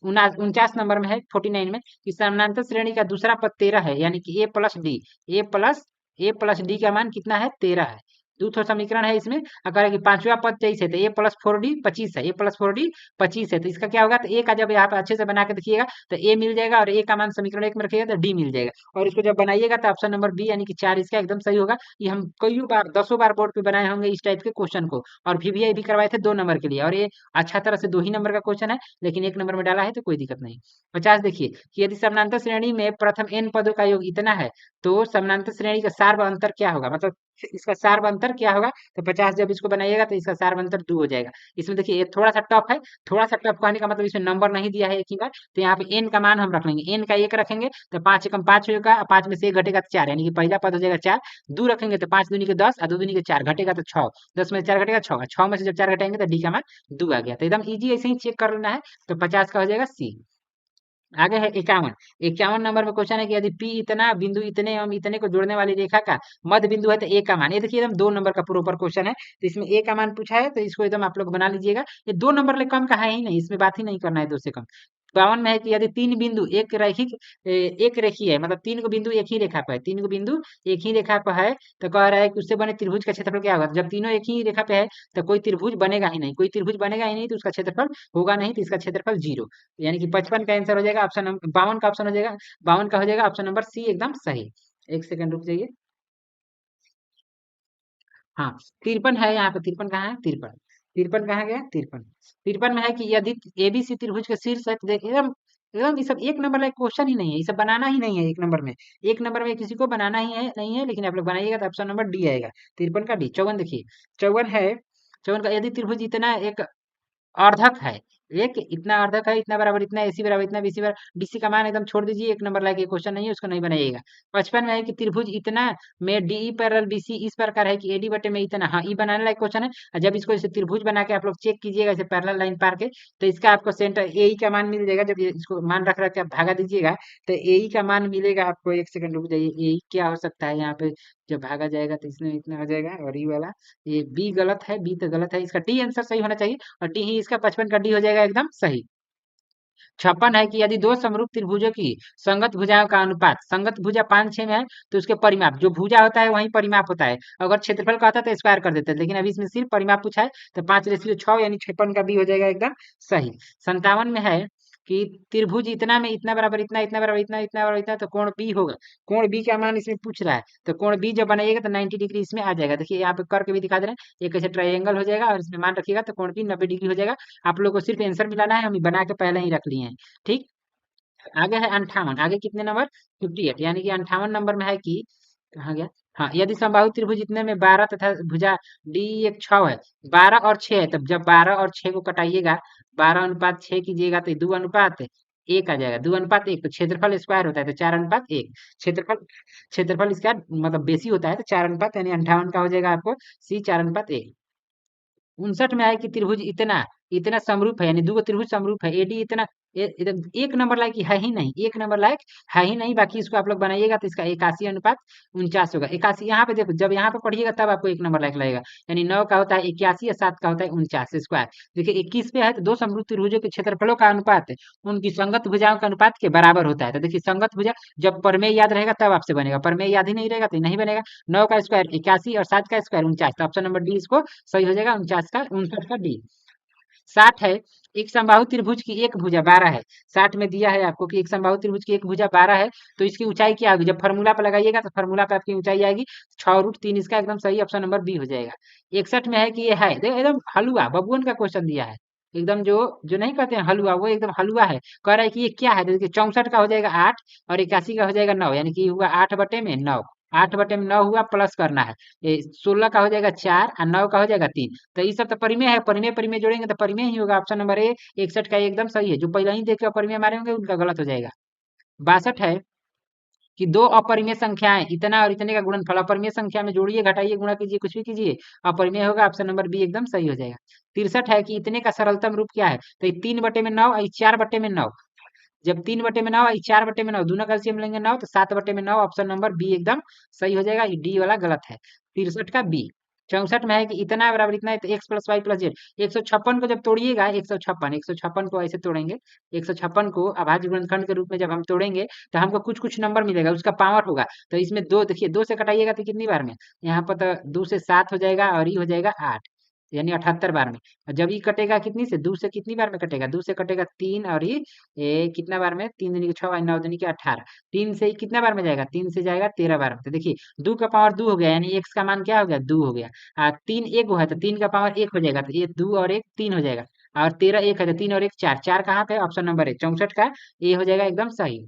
49 नंबर में है, 49 में, कि समानांतर श्रेणी का दूसरा पद 13 है, यानी कि A+D, A+D का मान कितना है, 13 है। दूसरा समीकरण है इसमें, अगर कि पांचवा पद 23 है, तो A+4D 25 है, A+4D 25 है, तो इसका क्या होगा, तो ए का जब यहाँ पे अच्छे से बना के देखिएगा तो ए मिल जाएगा, और ए का मान समीकरण 1 में रखिएगा तो डी मिल जाएगा, और इसको जब बनाइएगा तो ऑप्शन नंबर बी, यानी कि 4 इसका एकदम सही होगा। ये हम कई बार, 10 बार बोर्ड पे बनाए होंगे इस टाइप के क्वेश्चन को, और VVI भी करवाए थे 2 नंबर के लिए, और ये अच्छा तरह से 2 ही नंबर का क्वेश्चन है, लेकिन 1 नंबर में डाला है तो कोई दिक्कत नहीं। 50 देखिए, कि यदि समानांतर श्रेणी में प्रथम n पदों का योग इतना है, तो समानांतर श्रेणी का सार्व अंतर क्या होगा, मतलब इसका सार्व अंतर क्या होगा, तो 50 जब इसको बनाइएगा तो इसका सार्व अंतर 2 हो जाएगा। इसमें देखिए ये थोड़ा सा टफ है, थोड़ा सा टफ कहने का मतलब इसमें नंबर नहीं दिया है एक ही बार, तो यहाँ पे n का मान हम रख लेंगे, n का 1 रखेंगे तो 5 एकम 5 होगा, 5 में से 1 घटेगा तो 4, यानी कि पहला पद हो जाएगा 4। 2 रखेंगे तो 5 दूनी के 10, और 2 दूनी के 4 घटेगा तो 6, 10 में से 4 घटेगा 6, 6 में से जब 4 घटाएंगे तो डी का मान 2 आ गया, तो एकदम इजी ऐसे ही चेक कर लेना है। तो 50 का हो जाएगा सी। आगे है 51। 51 नंबर में क्वेश्चन है कि यदि पी इतना बिंदु इतने एवं इतने को जोड़ने वाली रेखा का मध्य बिंदु है, तो ए का मान, ये देखिए एकदम 2 नंबर का प्रॉपर क्वेश्चन है, तो इसमें ए का मान पूछा है, तो इसको एकदम आप लोग बना लीजिएगा, ये 2 नंबर ले कम का है ही नहीं, इसमें बात ही नहीं करना है 2 से कम। 52 में है कि यदि 3 बिंदु एक रेखीय है, मतलब 3 को बिंदु एक ही रेखा पर है, 3 को बिंदु एक ही रेखा पर है, तो कह रहा है कि उससे बने त्रिभुज का क्षेत्रफल क्या होगा, तो जब तीनों एक ही रेखा पे है तो कोई त्रिभुज बनेगा ही नहीं, कोई त्रिभुज बनेगा ही नहीं, तो उसका क्षेत्रफल होगा नहीं, तो इसका क्षेत्रफल 0, यानी कि 55 का आंसर हो जाएगा ऑप्शन नंबर, 52 का ऑप्शन हो जाएगा, 52 का हो जाएगा ऑप्शन नंबर सी एकदम सही। एक सेकंड रुक जाइए। हाँ, 53 है यहाँ पे, 53 कहाँ है, 53, 53 कहाँ गया, 53, 53 में है कि यदि एबीसी त्रिभुज के शीर्ष है, तो देख एकदम एकदम ये सब 1 नंबर का क्वेश्चन ही नहीं है, ये सब बनाना ही नहीं है 1 नंबर में, 1 नंबर में किसी को बनाना ही है नहीं है, लेकिन आप लोग बनाइएगा तो ऑप्शन नंबर डी आएगा, 53 का डी। 54 देखिए, 54 है, 54 का यदि त्रिभुज इतना एक अर्धक है, एक इतना अर्धक है, इतना बराबर इतना, एसी बराबर इतना, बीसी बराबर, बीसी का मान एकदम छोड़ दीजिए, एक नंबर लाके क्वेश्चन नहीं है, उसको नहीं बनाइएगा। 55 में है कि त्रिभुज इतना में डीई पैरेलल बीसी इस प्रकार है कि एडी बटे में इतना, हाँ ई बनाने लायक क्वेश्चन है। और जब इसको इसे त्रिभुज बना के आप लोग चेक कीजिएगा इसे पैरेलल लाइन पार के, तो इसका आपको सेंटर एई का मान मिल जाएगा। जब इसको मान रख रख के आप भागा दीजिएगा तो एई का मान मिलेगा आपको। एक सेकंड रुक जाइए, एई क्या हो सकता है यहाँ पे, जब भागा जाएगा तो इसमें इतना हो जाएगा, और ई वाला ये बी गलत है, बी तो गलत है, इसका डी आंसर सही होना चाहिए, और डी ही इसका 55 का डी हो जाएगा एकदम सही। 56 है कि यदि दो समरूप त्रिभुजों की संगत भुजाओं का अनुपात, संगत भुजा 5 6 में है तो उसके परिमाप, जो भुजा होता है वही परिमाप होता है। अगर क्षेत्रफल का होता है तो स्क्वायर कर देते हैं, लेकिन अभी इसमें सिर्फ परिमाप पूछा है, तो 5/6 यानी 56 का बी हो जाएगा एकदम सही। 57 में है कि त्रिभुज इतना में इतना बराबर इतना, इतना बराबर इतना, इतना बराबर इतना, तो कोण बी होगा। कोण बी का मान इसमें पूछ रहा है, तो कोण बी जब बनाइएगा तो 90 डिग्री इसमें आ जाएगा। देखिए यहाँ पे करके भी दिखा दे रहे हैं, एक ऐसे ट्रायंगल हो जाएगा और इसमें मान रखिएगा तो कोण बी 90 डिग्री हो जाएगा। आप लोग को सिर्फ आंसर मिलाना है, हम बना के पहले ही रख लिए हैं। ठीक, आगे है 58, आगे कितने नंबर, 58, यानी कि 58 नंबर में है कि, कहाँ गया, हाँ, यदि समबाहु त्रिभुज इतने में 12 तथा भुजा डी एक 6 है, 12 और 6 है, तब जब 12 और 6 को कटाइएगा, 12/6 कीजिएगा तो 2/1 आ जाएगा, 2/1, तो क्षेत्रफल स्क्वायर होता है तो 4/1, क्षेत्रफल क्षेत्रफल इसका मतलब बेसी होता है तो 4 अनुपात, यानी 58 का हो जाएगा आपको सी 4/1। 59 में आया कि त्रिभुज इतना इतना समरूप है, यानी दो त्रिभुज समरूप है, एडी इतना एकदम एक नंबर लायक है ही नहीं, एक नंबर लायक है ही नहीं। बाकी इसको आप लोग बनाइएगा तो इसका 81/49 होगा। 81 यहाँ पे देखो, जब यहाँ पे पढ़िएगा तब आपको एक नंबर लायक लगेगा, यानी 9 का होता है 81 और 7 का होता है 49 स्क्वायर। देखिए 21 पे है तो दो समरूप त्रिभुजों के क्षेत्रफलों का अनुपात उनकी संगत भुजाओं के अनुपात के बराबर होता है। तो देखिए संगत भुजा जब प्रमेय याद रहेगा तब आपसे बनेगा, प्रमेय याद ही नहीं रहेगा तो नहीं बनेगा। 9 का स्क्वायर 81 और 7 का स्क्वायर 49, तो ऑप्शन नंबर डी इसको सही हो जाएगा, 59 का डी। 60 है, एक समबाहु त्रिभुज की एक भुजा 12 है। 60 में दिया है आपको कि एक समबाहु त्रिभुज की एक भुजा 12 है, तो इसकी ऊंचाई क्या होगी, जब फॉर्मूला पे लगाइएगा तो फॉर्मूला पे आपकी ऊंचाई आएगी 6√3, इसका एकदम सही ऑप्शन नंबर बी हो जाएगा। 61 में है कि ये है, देखो एकदम हलुआ बबून का क्वेश्चन दिया है, एकदम जो जो नहीं कहते हैं हलुआ, वो एकदम हलुआ है। कह रहा है कि ये क्या है, तो देखिए 64 का हो जाएगा 8 और 81 का हो जाएगा 9, यानी कि हुआ 8/9, 8/9 हुआ, प्लस करना है, 16 का हो जाएगा 4 और 9 का हो जाएगा 3। तो ये सब तो परिमेय है, परिमेय परिमेय जोड़ेंगे तो परिमेय ही होगा, ऑप्शन नंबर ए 61 का एकदम सही है। जो पहले ही देख के परिमेय मारे होंगे उनका गलत हो जाएगा। 62 है कि दो अपरिमेय संख्याएं इतना और इतने का गुणनफल, अपरिमेय संख्या में जोड़िए घटाइए गुणा कीजिए कुछ भी कीजिए अपरिमेय होगा, ऑप्शन नंबर बी एकदम सही हो जाएगा। 63 है कि इतने का सरलतम रूप क्या है, तो 3/9 और 4/9, जब 3/9 और 4/9 दोनों का एलसीएम लेंगे 9, तो 7/9, ऑप्शन नंबर बी एकदम सही हो जाएगा, डी वाला गलत है। 63 का बी। 64 में है कि इतना बराबर इतना है तो x plus y plus z. 156 को जब तोड़िएगा, 156 को ऐसे तोड़ेंगे, 156 को अभाज्य गुणनखंड के रूप में जब हम तोड़ेंगे तो हमको कुछ कुछ नंबर मिलेगा, उसका पावर होगा। तो इसमें दो देखिए, 2 से कटाइएगा तो कितनी बार में, यहाँ पर तो 2 से 7 हो जाएगा और ये हो जाएगा 8, यानी 78 बार में। और जब ये कटेगा कितनी से, 2 से कितनी बार में कटेगा, 2 से कटेगा 3, और ये कितना बार में, 3 दूनी के 6 9 दूनी के 18, 3 से कितना बार में जाएगा, 3 से जाएगा 13 बार में। तो देखिए 2 का पावर 2 हो गया, यानी एक्स का मान क्या हो गया, 2 हो गया। 3 एक है तो 3 का पावर 1 हो जाएगा, तो ये 2 और 1 3 हो जाएगा। और 13 1 है तो 3 और 1 4, 4 कहाँ पे, ऑप्शन नंबर है 64 का ये हो जाएगा एकदम सही।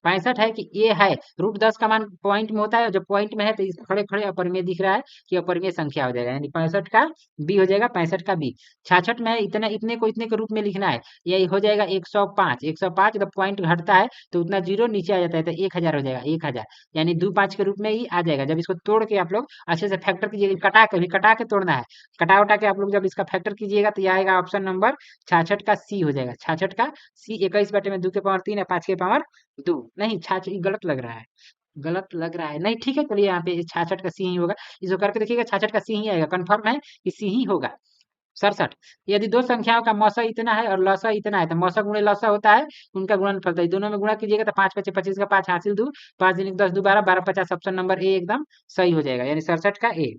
65 है कि ये है √10 का मान पॉइंट में होता है, जब पॉइंट में है तो इस खड़े खड़े अपरिमेय दिख रहा है कि अपरिमेय संख्या हो जाएगा, यानी 65 का बी हो जाएगा, 65 का बी। 66 में है इतना इतने को इतने के रूप में लिखना है, ये हो जाएगा 105, 105 जब पॉइंट घटता है तो उतना जीरो नीचे आ जाता है तो 1000 हो जाएगा, 1000, यानी 2 5 के रूप में ही आ जाएगा। जब इसको तोड़ के आप लोग अच्छे से फैक्टर कीजिएगा, कटा के भी कटा के तोड़ना है, कटा उटा के आप लोग जब इसका फैक्टर कीजिएगा तो ये आएगा ऑप्शन नंबर 66 का सी हो जाएगा। 66 का सी, 21/2 है, 5 के पावर 2 नहीं, छाछ ये गलत लग रहा है, गलत लग रहा है, नहीं ठीक है, चलिए यहाँ पे 66 का सी ही होगा। इसको करके देखिएगा 66 का सी ही आएगा, कंफर्म है कि सी ही होगा। 67, यदि दो संख्याओं का मौसा इतना है और लौसा इतना है तो मौसा गुणे लौसा होता है उनका गुणनफल, तो दोनों में गुणा कीजिएगा तो 5×5 = 25 का 5 हासिल 2, 5 × 10 = 12, 12×50, ऑप्शन नंबर ए एकदम सही हो जाएगा, यानी 67 का ए।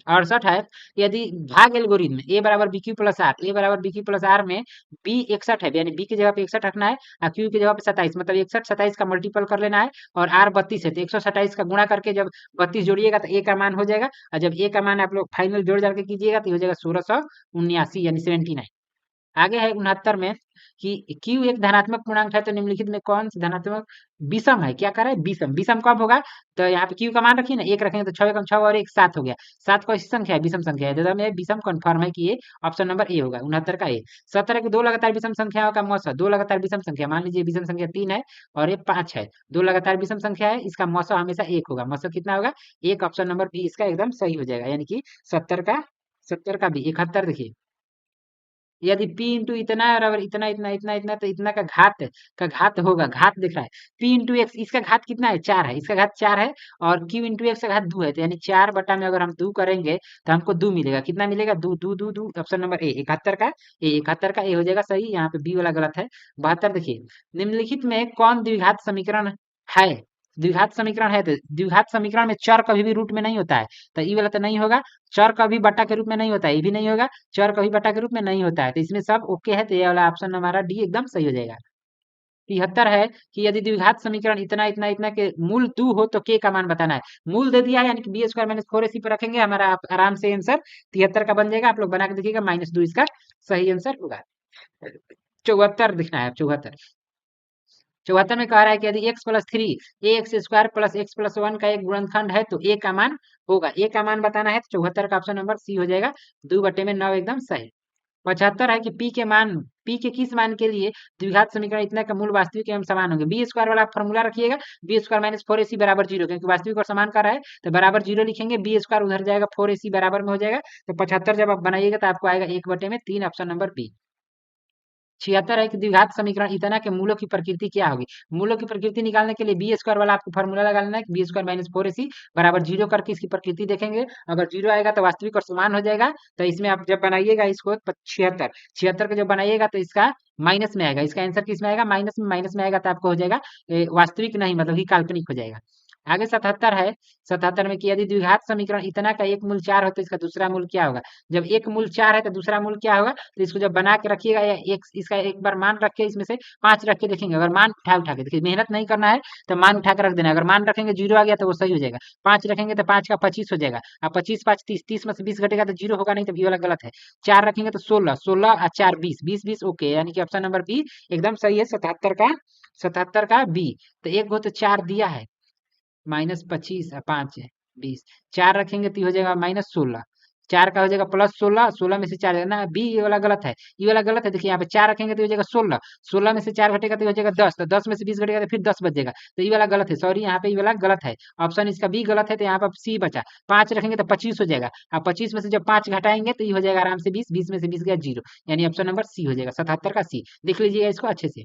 68 है, यदि भाग एल्गोरिथम ए बराबर बी क्यू प्लस आर, ए बराबर बी क्यू प्लस आर में बी 61 है, यानी बी की जगह पे 61 रखना है और क्यू की जगह पे 27, मतलब 61 27 का मल्टीपल कर लेना है, और आर 32 है तो 127 का गुणा करके जब 32 जोड़िएगा तो ए का मान हो जाएगा, और जब ए का मान आप लोग फाइनल जोड़ जाके कीजिएगा तो ये हो जाएगा 1679, यानी 79। आगे है 69 में कि क्यू एक धनात्मक पूर्णांक है तो निम्नलिखित में कौन सा धनात्मक विषम है, क्या कर रहा है विषम, विषम कब होगा, तो यहाँ पे क्यू का मान रखिए ना, एक रखेंगे तो 6 एकम 6 और एक 7 हो गया, 7 कौन सी संख्या है विषम संख्या है, तो हमें विषम कन्फर्म है कि ये ऑप्शन नंबर ए होगा 69 का ए। 17 की दो लगातार विषम संख्याओं का मौसा, दो लगातार विषम संख्या मान लीजिए विषम संख्या 3 है और ये 5 है, दो लगातार विषम संख्या है, इसका मौसा हमेशा 1 होगा, मौसा कितना होगा 1, ऑप्शन नंबर बी इसका एकदम सही हो जाएगा, यानी कि 70 का बी। 71 देखिए, यदि p इंटू इतना है बराबर इतना इतना इतना इतना तो इतना का घात होगा, घात दिख रहा है p इंटू एक्स, इसका घात कितना है 4 है, इसका घात 4 है और q इंटू एक्स का घात 2 है, तो यानी 4 बटा में अगर हम 2 करेंगे तो हमको 2 मिलेगा, कितना मिलेगा 2 2 2 2, ऑप्शन नंबर ए 71 का ए हो जाएगा सही, यहाँ पे बी वाला गलत है। 72 देखिए, निम्नलिखित में कौन द्विघात समीकरण है, द्विघात समीकरण है तो द्विघात समीकरण में चर कभी भी रूट में नहीं होता है, तो ई वाला तो नहीं होगा, चर कभी बट्टा के रूप में नहीं होता है, ये भी नहीं होगा, चर कभी बटा के रूप में नहीं होता है, तो इसमें सब ओके है, तो ये वाला ऑप्शन हमारा डी एकदम सही हो जाएगा। 73 है कि यदि द्विघात समीकरण इतना इतना इतना के मूल 2 हो तो के का मान बताना है, मूल दे दिया है यानी कि बी स्क्वायर माइनस 4ac पर रखेंगे, हमारा आराम से आंसर 73 का बन जाएगा, आप लोग बना के देखिएगा -2 इसका सही आंसर होगा। 74 दिखना है, 74 74 में कह रहा है कि यदि x plus three a x square plus x plus one का एक गुणनखंड है तो ए का मान होगा, ए का मान बताना है, तो 74 का ऑप्शन नंबर सी हो जाएगा, 2/9 एकदम सही। 75 है कि पी के किस मान के लिए द्विघात समीकरण इतना का मूल वास्तविक एवं समान होंगे, बी स्क्वायर वाला फॉर्मूला रखिएगा, बी स्क्वायर माइनस 4ac बराबर 0, क्योंकि वास्तविक और समान कर रहा है तो बराबर 0 लिखेंगे, बी स्क्वायर उधर जाएगा 4ac बराबर में हो जाएगा, तो 75 जब आप बनाइएगा तो आपको आएगा 1/3, ऑप्शन नंबर बी। 76 है कि द्विघात समीकरण इतना के मूलों की प्रकृति क्या होगी, मूलों की प्रकृति निकालने के लिए बी स्क्वायर वाला आपको फॉर्मूला लगा लेना है, बी स्क्वायर माइनस 4ac बराबर 0 करके इसकी प्रकृति देखेंगे, अगर 0 आएगा तो वास्तविक और समान हो जाएगा, तो इसमें आप जब बनाइएगा इसको 76 76 का जब बनाइएगा तो इसका माइनस में आएगा, इसका आंसर किस में आएगा माइनस में आएगा, तो आपको हो जाएगा वास्तविक नहीं मतलब कि काल्पनिक हो जाएगा। आगे 77 है, 77 में कि यदि द्विघात समीकरण इतना का एक मूल 4 हो तो इसका दूसरा मूल क्या होगा, जब एक मूल 4 है तो दूसरा मूल क्या होगा, तो इसको जब बना के रखिएगा या एक इसका एक बार मान रख के इसमें से 5 रख के देखेंगे, अगर मान उठा उठा के देखिए, मेहनत नहीं करना है तो मान उठा के रख देना है, अगर मान रखेंगे 0 आ गया तो वो सही हो जाएगा, 5 रखेंगे तो 5 का 25 हो जाएगा, अब 25 5 30, 30 में से 20 घटेगा तो 0 होगा नहीं, तो बी वाला गलत है। 4 रखेंगे तो 16, 16 और 4 20, 20 20 ओके, यानी कि ऑप्शन नंबर बी एकदम सही है, 77 का बी। तो एक गो तो 4 दिया है, -25 5 है 20, 4 रखेंगे तो ये हो जाएगा -16, 4 का हो जाएगा +16, 16 में से 4 है ना, बी ये वाला गलत है, ये वाला गलत है, देखिए यहाँ पे 4 रखेंगे तो ये हो जाएगा 16, 16 में से 4 घटेगा तो ये हो जाएगा 10, तो 10 में से 20 घटेगा तो फिर 10 बच जाएगा, तो ये वाला गलत है, सॉरी यहाँ पे ये वाला गलत है, ऑप्शन इसका बी गलत है, तो यहाँ पर सी बचा, 5 रखेंगे तो 25 हो जाएगा, अब 25 में से जब 5 घटाएंगे तो ये हो जाएगा आराम से 20, 20 में से 20 गया 0, यानी ऑप्शन नंबर सी हो जाएगा, 77 का सी, देख लीजिएगा इसको अच्छे से।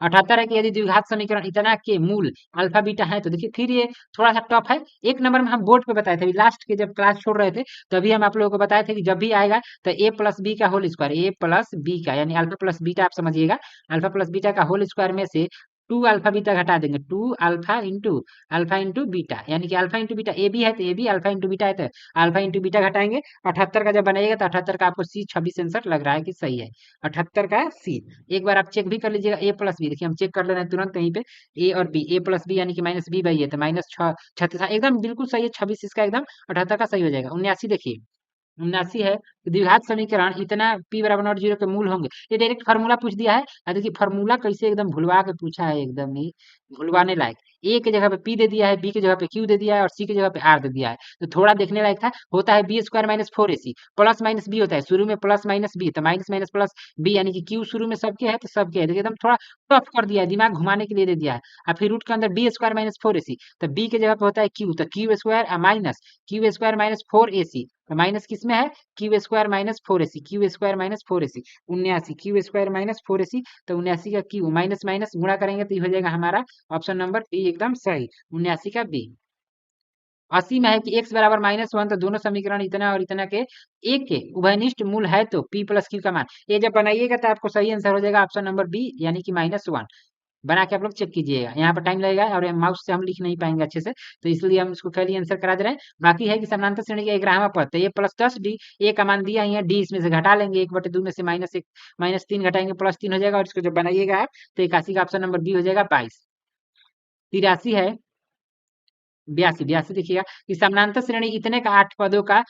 78 है कि यदि द्विघात समीकरण इतना के मूल अल्फा बीटा है तो देखिए फिर ये थोड़ा सा टफ है, एक नंबर में हम बोर्ड पे बताए थे, अभी लास्ट के जब क्लास छोड़ रहे थे तभी हम आप लोगों को बताए थे कि जब भी आएगा तो ए प्लस बी का होल स्क्वायर, ए प्लस बी का यानी अल्फा प्लस बीटा आप समझिएगा, अल्फा प्लस बीटा का होल स्क्वायर में से 2 अल्फा बीटा घटा देंगे, 2 अल्फा इंटू बीटा, यानी कि alpha into beta A B है तो A B, alpha into beta है तो अल्फा इंटू बीटा घटाएंगे, 78 का जब बनाइएगा तो 78 का आपको सी 26 आंसर लग रहा है कि सही है, 78 का सी। एक बार आप चेक भी कर लीजिएगा, ए प्लस बी देखिए हम चेक कर ले रहे हैं तुरंत कहीं पे, ए और बी, ए प्लस बी यानी कि माइनस बी बाई ए, तो -36 एकदम बिल्कुल सही है, 26 इसका एकदम 78 का सही हो जाएगा। 79 देखिए, 79 है कि द्विघात समीकरण इतना p बराबर नॉट जीरो के मूल होंगे, ये डायरेक्ट फार्मूला पूछ दिया है, देखिए फार्मूला कैसे एकदम भुलवा के पूछा है, एकदम ही भुलवाने लायक, ए के जगह पे p दे दिया है, बी के जगह पे q दे दिया है और सी के जगह पे r दे दिया है, तो थोड़ा देखने लायक था, होता है B square minus 4ac, plus minus B होता है, शुरू में प्लस माइनस बी, तो माइनस माइनस प्लस बी, यानी कि q शुरू में सबके है तो सबके है, देखिए एकदम थोड़ा टफ कर दिया है, दिमाग घुमाने के लिए दे दिया है, और फिर रूट के अंदर बी स्क्वायर माइनस 4ac, तो बी के जगह पे होता है q, तो क्यू स्क्वायर माइनस 4ac, तो माइनस किस में है Q square minus 4ac 79, Q square minus 4ac, तो 79 का क्यू माइनस माइनस गुणा करेंगे तो ये हो जाएगा हमारा ऑप्शन नंबर बी एकदम सही, 79 का बी। 80 में है कि x बराबर -1, तो दोनों समीकरण इतना और इतना के एक के उभयनिष्ठ मूल है तो p प्लस क्यू का मान, ये जब बनाइएगा तो आपको सही आंसर हो जाएगा ऑप्शन नंबर बी, यानी कि -1, बना के आप लोग चेक कीजिएगा, यहाँ पर टाइम लगेगा और माउस से हम लिख नहीं पाएंगे अच्छे से, तो इसलिए हम इसको खाली आंसर करा दे रहे हैं। बाकी है कि समानांतर श्रेणी का ग्राम पद, तो ये +10d, ए का मान दिया है, डी इसमें से घटा लेंगे, 1/2 में से -1 -3 घटाएंगे +3 हो जाएगा, और इसको जब बनाइएगा आप तो 81 का ऑप्शन नंबर बी हो जाएगा 22। 83 है बयासी बयासी देखिएगा कि समानांतर श्रेणी इतने का 8 पदों का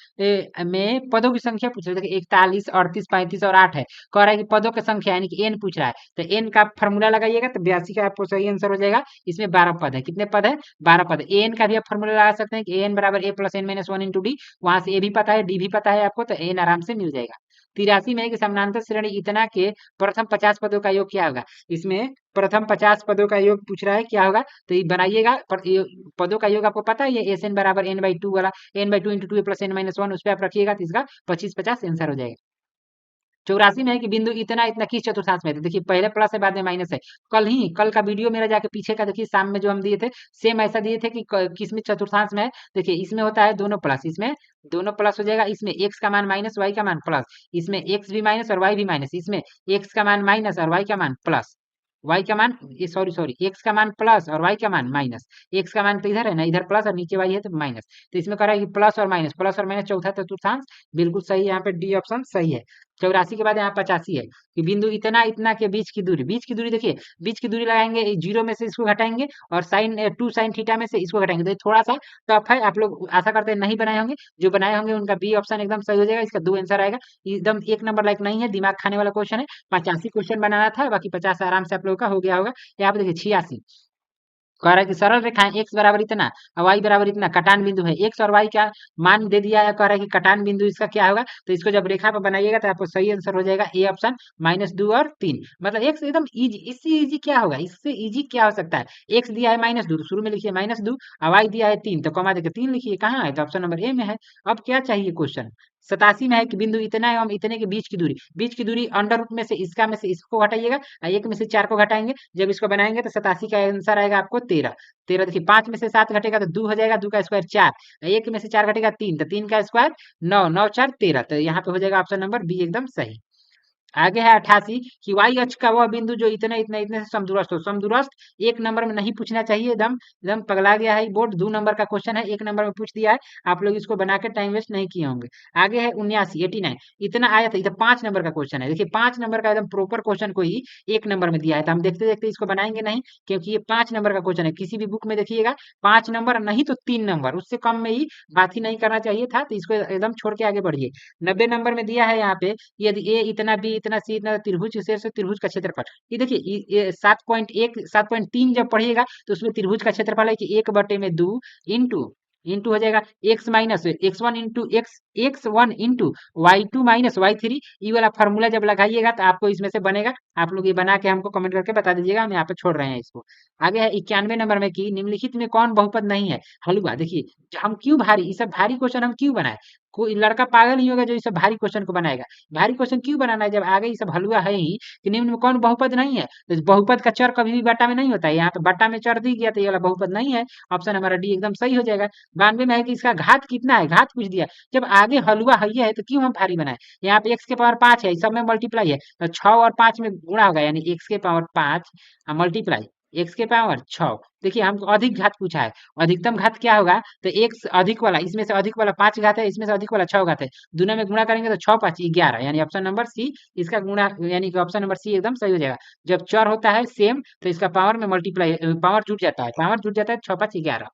में पदों की संख्या पूछ रहा है। देखिए 41 38 35 और 8 है, कह रहा है कि पदों की संख्या यानी कि एन पूछ रहा है, तो एन का फॉर्मूला लगाइएगा तो 82 का आपको सही आंसर हो जाएगा। इसमें 12 पद है, कितने पद है? 12 पद है। एन का भी आप फॉर्मूला लगा सकते हैं कि एन बराबर a plus N minus one into d, वहां से ए भी पता है डी भी पता है आपको, तो एन आराम से मिल जाएगा। 83 में है कि समानांतर श्रेणी इतना के प्रथम 50 पदों का योग क्या होगा? इसमें प्रथम 50 पदों का योग पूछ रहा है, क्या होगा? तो ये बनाइएगा, पदों का योग आपको पता है, ये एस एन बराबर एन बाई टू वाला, N by two into two plus N minus one, उस पर आप रखिएगा तो इसका 25 50 आंसर हो जाएगा। 84 में है कि बिंदु इतना इतना किस चतुर्थांश में है? तो देखिए पहले प्लस है बाद में माइनस है। कल का वीडियो मेरा जाके पीछे का देखिए, शाम में जो हम दिए थे सेम ऐसा दिए थे कि किसमें चतुर्थांश में है। देखिए इसमें होता है दोनों प्लस, इसमें दोनों प्लस हो जाएगा, इसमें एक्स का मान माइनस वाई का मान प्लस, इसमें एक्स भी माइनस और वाई भी माइनस, इसमें एक्स का मान माइनस और वाई का मान प्लस, वाई का मान ये सॉरी सॉरी एक्स का मान प्लस और वाई का मान माइनस, एक्स का मान तो इधर है ना, इधर प्लस और नीचे वाई है तो माइनस, तो इसमें कह रहा है कि प्लस और माइनस चौथा चतुर्थांश, बिल्कुल सही है, यहाँ पे डी ऑप्शन सही है। 84 के बाद यहाँ 85 है कि बिंदु इतना इतना के बीच की दूरी देखिए, बीच की दूरी लगाएंगे, जीरो में से इसको घटाएंगे और साइन टू साइन थीटा में से इसको घटाएंगे, तो ये थोड़ा सा टफ है, आप लोग आशा करते हैं नहीं बनाए होंगे, जो बनाए होंगे उनका बी ऑप्शन एकदम सही हो जाएगा, इसका 2 आंसर आएगा। एकदम एक नंबर लाइक नहीं है, दिमाग खाने वाला क्वेश्चन है। 85 क्वेश्चन बनाना था, बाकी 50 आराम से आप लोगों का हो गया होगा। यहाँ पे देखिए 86 कह रहा है कि सरल रेखाएं एक्स बराबर इतना और वाई बराबर इतना कटान बिंदु है, एक्स और वाई का मान दे दिया है, कह रहा है कि कटान बिंदु इसका क्या होगा, तो इसको जब रेखा पर बनाइएगा तो आपको सही आंसर हो जाएगा ए ऑप्शन -2 और 3। मतलब एक्स एकदम इजी, इससे इजी क्या होगा, इससे इजी क्या हो सकता है? एक्स दिया है -2 तो शुरू में लिखिए -2 और वाई दिया है 3 तो कमा देकर 3 लिखिए, कहाँ है? तो ऑप्शन नंबर ए में है। अब क्या चाहिए क्वेश्चन? 87 में है कि बिंदु इतना एवं इतने के बीच की दूरी अंडर रूट में से इसको घटाइएगा और एक में से 4 को घटाएंगे, जब इसको बनाएंगे तो 87 का आंसर आएगा आपको 13। 13 देखिए 5 में से 7 घटेगा तो 2 हो जाएगा, 2 का स्क्वायर 4, एक में से 4 घटेगा 3 तो 3 का स्क्वायर 9, 9 4 13, तो यहाँ पे हो जाएगा ऑप्शन नंबर बी एकदम सही। आगे है 88 कि वाई अक्ष का वह बिंदु जो इतना इतना इतने से समदूरस्थ हो। समदूरस्थ एक नंबर में नहीं पूछना चाहिए, एकदम एकदम पगला गया है बोर्ड, 2 नंबर का क्वेश्चन है, एक नंबर में पूछ दिया है, आप लोग इसको बना के टाइम वेस्ट नहीं किए होंगे। आगे है 79 89 इतना आया था, इधर 5 नंबर का क्वेश्चन है। देखिए 5 नंबर का एकदम प्रॉपर क्वेश्चन को ही एक नंबर में दिया है, तो हम देखते देखते इसको बनाएंगे नहीं, क्योंकि ये 5 नंबर का क्वेश्चन है। किसी भी बुक में देखिएगा 5 नंबर नहीं तो 3 नंबर, उससे कम में ही बात ही नहीं करना चाहिए था, तो इसको एकदम छोड़ के आगे बढ़िए। 90 नंबर में दिया है यहाँ पे, यदि ए इतना बी इतना सी इतना, त्रिभुज शीर्ष से त्रिभुज का क्षेत्रफल, ये देखिए ये 7.1 7.3 जब पढ़िएगा तो उसमें त्रिभुज का क्षेत्रफल है कि 1/2 इंटू इंटू हो जाएगा x minus x1 into x1 into y2 minus y3, ये वाला फॉर्मूला जब लगाइएगा तो आपको इसमें से बनेगा। आप लोग ये बना के हमको कमेंट करके बता दीजिएगा, हम यहाँ पे छोड़ रहे हैं इसको। आगे है 91 नंबर में कि निम्नलिखित में कौन बहुपद नहीं है? हलवा। देखिए हम क्यों भारी, ये सब भारी क्वेश्चन हम क्यों बनाए? कोई लड़का पागल नहीं होगा जो ये सब भारी क्वेश्चन को बनाएगा। भारी क्वेश्चन क्यों बनाना है जब आगे ये सब हलवा है ही कि निम्न में कौन बहुपद नहीं है? तो बहुपद का चर कभी भी बट्टा में नहीं होता है, यहाँ पे बट्टा में चर दी गया तो ये वाला बहुपद नहीं है। ऑप्शन हमारा डी एकदम सही हो जाएगा। 92 में है कि इसका घात कितना है, घात पूछ दिया, जब आगे हलवा है तो क्यों हम भारी बनाए? यहाँ पे एक्स के पावर 5 है, सब में मल्टीप्लाई है तो 6 और 5 में गुणा होगा, यानी एक्स के पावर 5 मल्टीप्लाई एक्स के पावर 6। देखिए हमको अधिक घात पूछा है, अधिकतम घात क्या होगा? तो एक्स अधिक वाला, इसमें से अधिक वाला 5 घात है, इसमें से अधिक वाला 6 घात है, दोनों में गुणा करेंगे तो 6 5 11, यानी ऑप्शन नंबर सी इसका गुणा, यानी कि ऑप्शन नंबर सी एकदम सही हो जाएगा। जब चर होता है सेम तो इसका पावर में मल्टीप्लाई, पावर जुट जाता है, 6 5 11।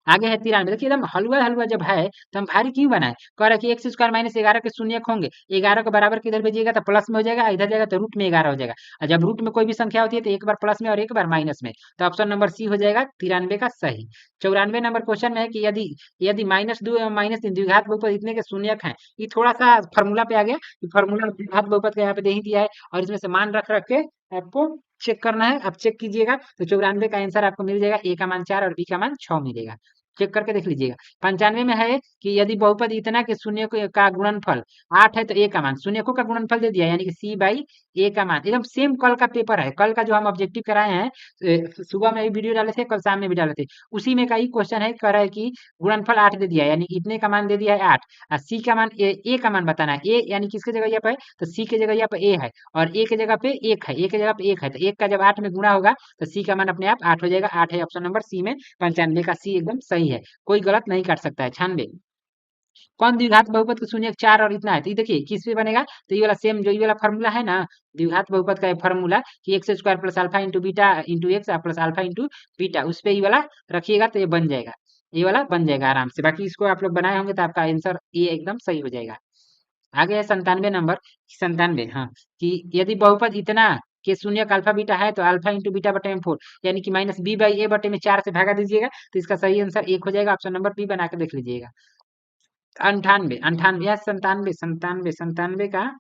आगे है 93, देखिए एकदम हलवा हलवा जब है तो हम भारी क्यों बनाए? कह रहा है कि एक्स स्क्वायर माइनस 11 के शून्यक होंगे, 11 को बराबर किधर भेजिएगा तो प्लस में हो जाएगा, इधर जाएगा तो रूट में 11 हो जाएगा, और जब रूट में कोई भी संख्या होती है तो एक बार प्लस में और एक बार माइनस में, तो ऑप्शन नंबर सी हो जाएगा 93 का सही। 94 नंबर क्वेश्चन में है कि यदि यदि -2 एवं -3 द्विघात बहुपद इतने के शून्यक हैं, ये थोड़ा सा फॉर्मूला पे आ गया, फॉर्मूला द्विघात बहुपद का यहाँ पे दे ही दिया है और इसमें से मान रख रख के आपको चेक करना है। आप चेक कीजिएगा तो 94 का आंसर आपको मिल जाएगा, ए का मान 4 और बी का मान 6 मिलेगा, चेक करके देख लीजिएगा। 95 में है कि यदि बहुपद इतना के शून्य का गुणनफल 8 है तो ए का मान, शून्यकों का गुणनफल दे दिया, यानी कि सी बाई ए का मान, एकदम सेम कल का पेपर है, कल का जो हम ऑब्जेक्टिव कराए हैं, सुबह में भी वीडियो डाले थे, कल शाम में भी डाले थे, उसी में का ही क्वेश्चन है, कह रहा है कि गुणनफल 8 दे दिया, यानी कि इतने का मान दे दिया है 8, और सी का मान ए का मान बताना है, ए यानी किसके जगह यहाँ पे है, तो सी के जगह यहाँ पे ए है और ए के जगह पे 1 है, ए के जगह पे 1 है, तो 1 का जब 8 में गुणा होगा तो सी का मान अपने आप 8 हो जाएगा, 8 है ऑप्शन नंबर सी में, 95 का सी एकदम सही है, कोई गलत नहीं कर सकता है। 96 कौन द्विघात बहुपद को शून्य 4 और इतना है, तो ये देखिए किस पे बनेगा, तो ये वाला सेम जो ये वाला फॉर्मूला है ना, द्विघात बहुपद का फॉर्मूला कि x square plus alpha into beta into x plus alpha into beta, उस पे ये वाला रखिएगा तो ये बन जाएगा, ये वाला बन जाएगा आराम से। बाकी इसको आप लोग बनाए होंगे तो आपका आंसर ये एकदम सही हो जाएगा। आगे है 97 नंबर, 97, हाँ, कि यदि बहुपद इतना के शून्य का अल्फा बीटा है तो अल्फा इंटू बीटा बटे में 4, यानी कि माइनस बी बाई ए बटे में 4 से भागा दीजिएगा, तो इसका सही आंसर 1 हो जाएगा। ऑप्शन नंबर बी बना के देख लीजिएगा। 98, 98 या 97, 97, 97 का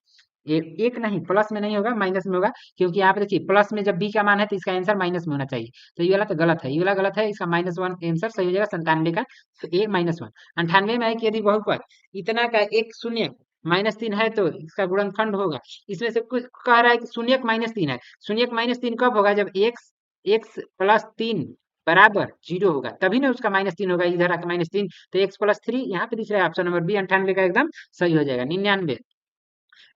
एक नहीं, प्लस में नहीं होगा, माइनस में होगा, क्योंकि यहाँ पे देखिए प्लस में जब बी का मान है तो इसका आंसर माइनस में होना चाहिए, तो ये वाला तो गलत है, ये वाला गलत है, इसका -1 आंसर सही हो जाएगा 97 का, तो ए -1। 98 में है कि यदि बहुपद इतना का एक शून्य -3 है तो इसका गुणनखंड होगा, इसमें से कुछ कह रहा है कि शून्य -3 है, शून्य -3 कब होगा, जब एक्स एक्स प्लस 3 बराबर 0 होगा, तभी ना उसका -3 होगा, इधर आके -3, तो एक्स प्लस 3 यहाँ पे दिख रहा है, ऑप्शन नंबर बी 98 का एकदम सही हो जाएगा। 99,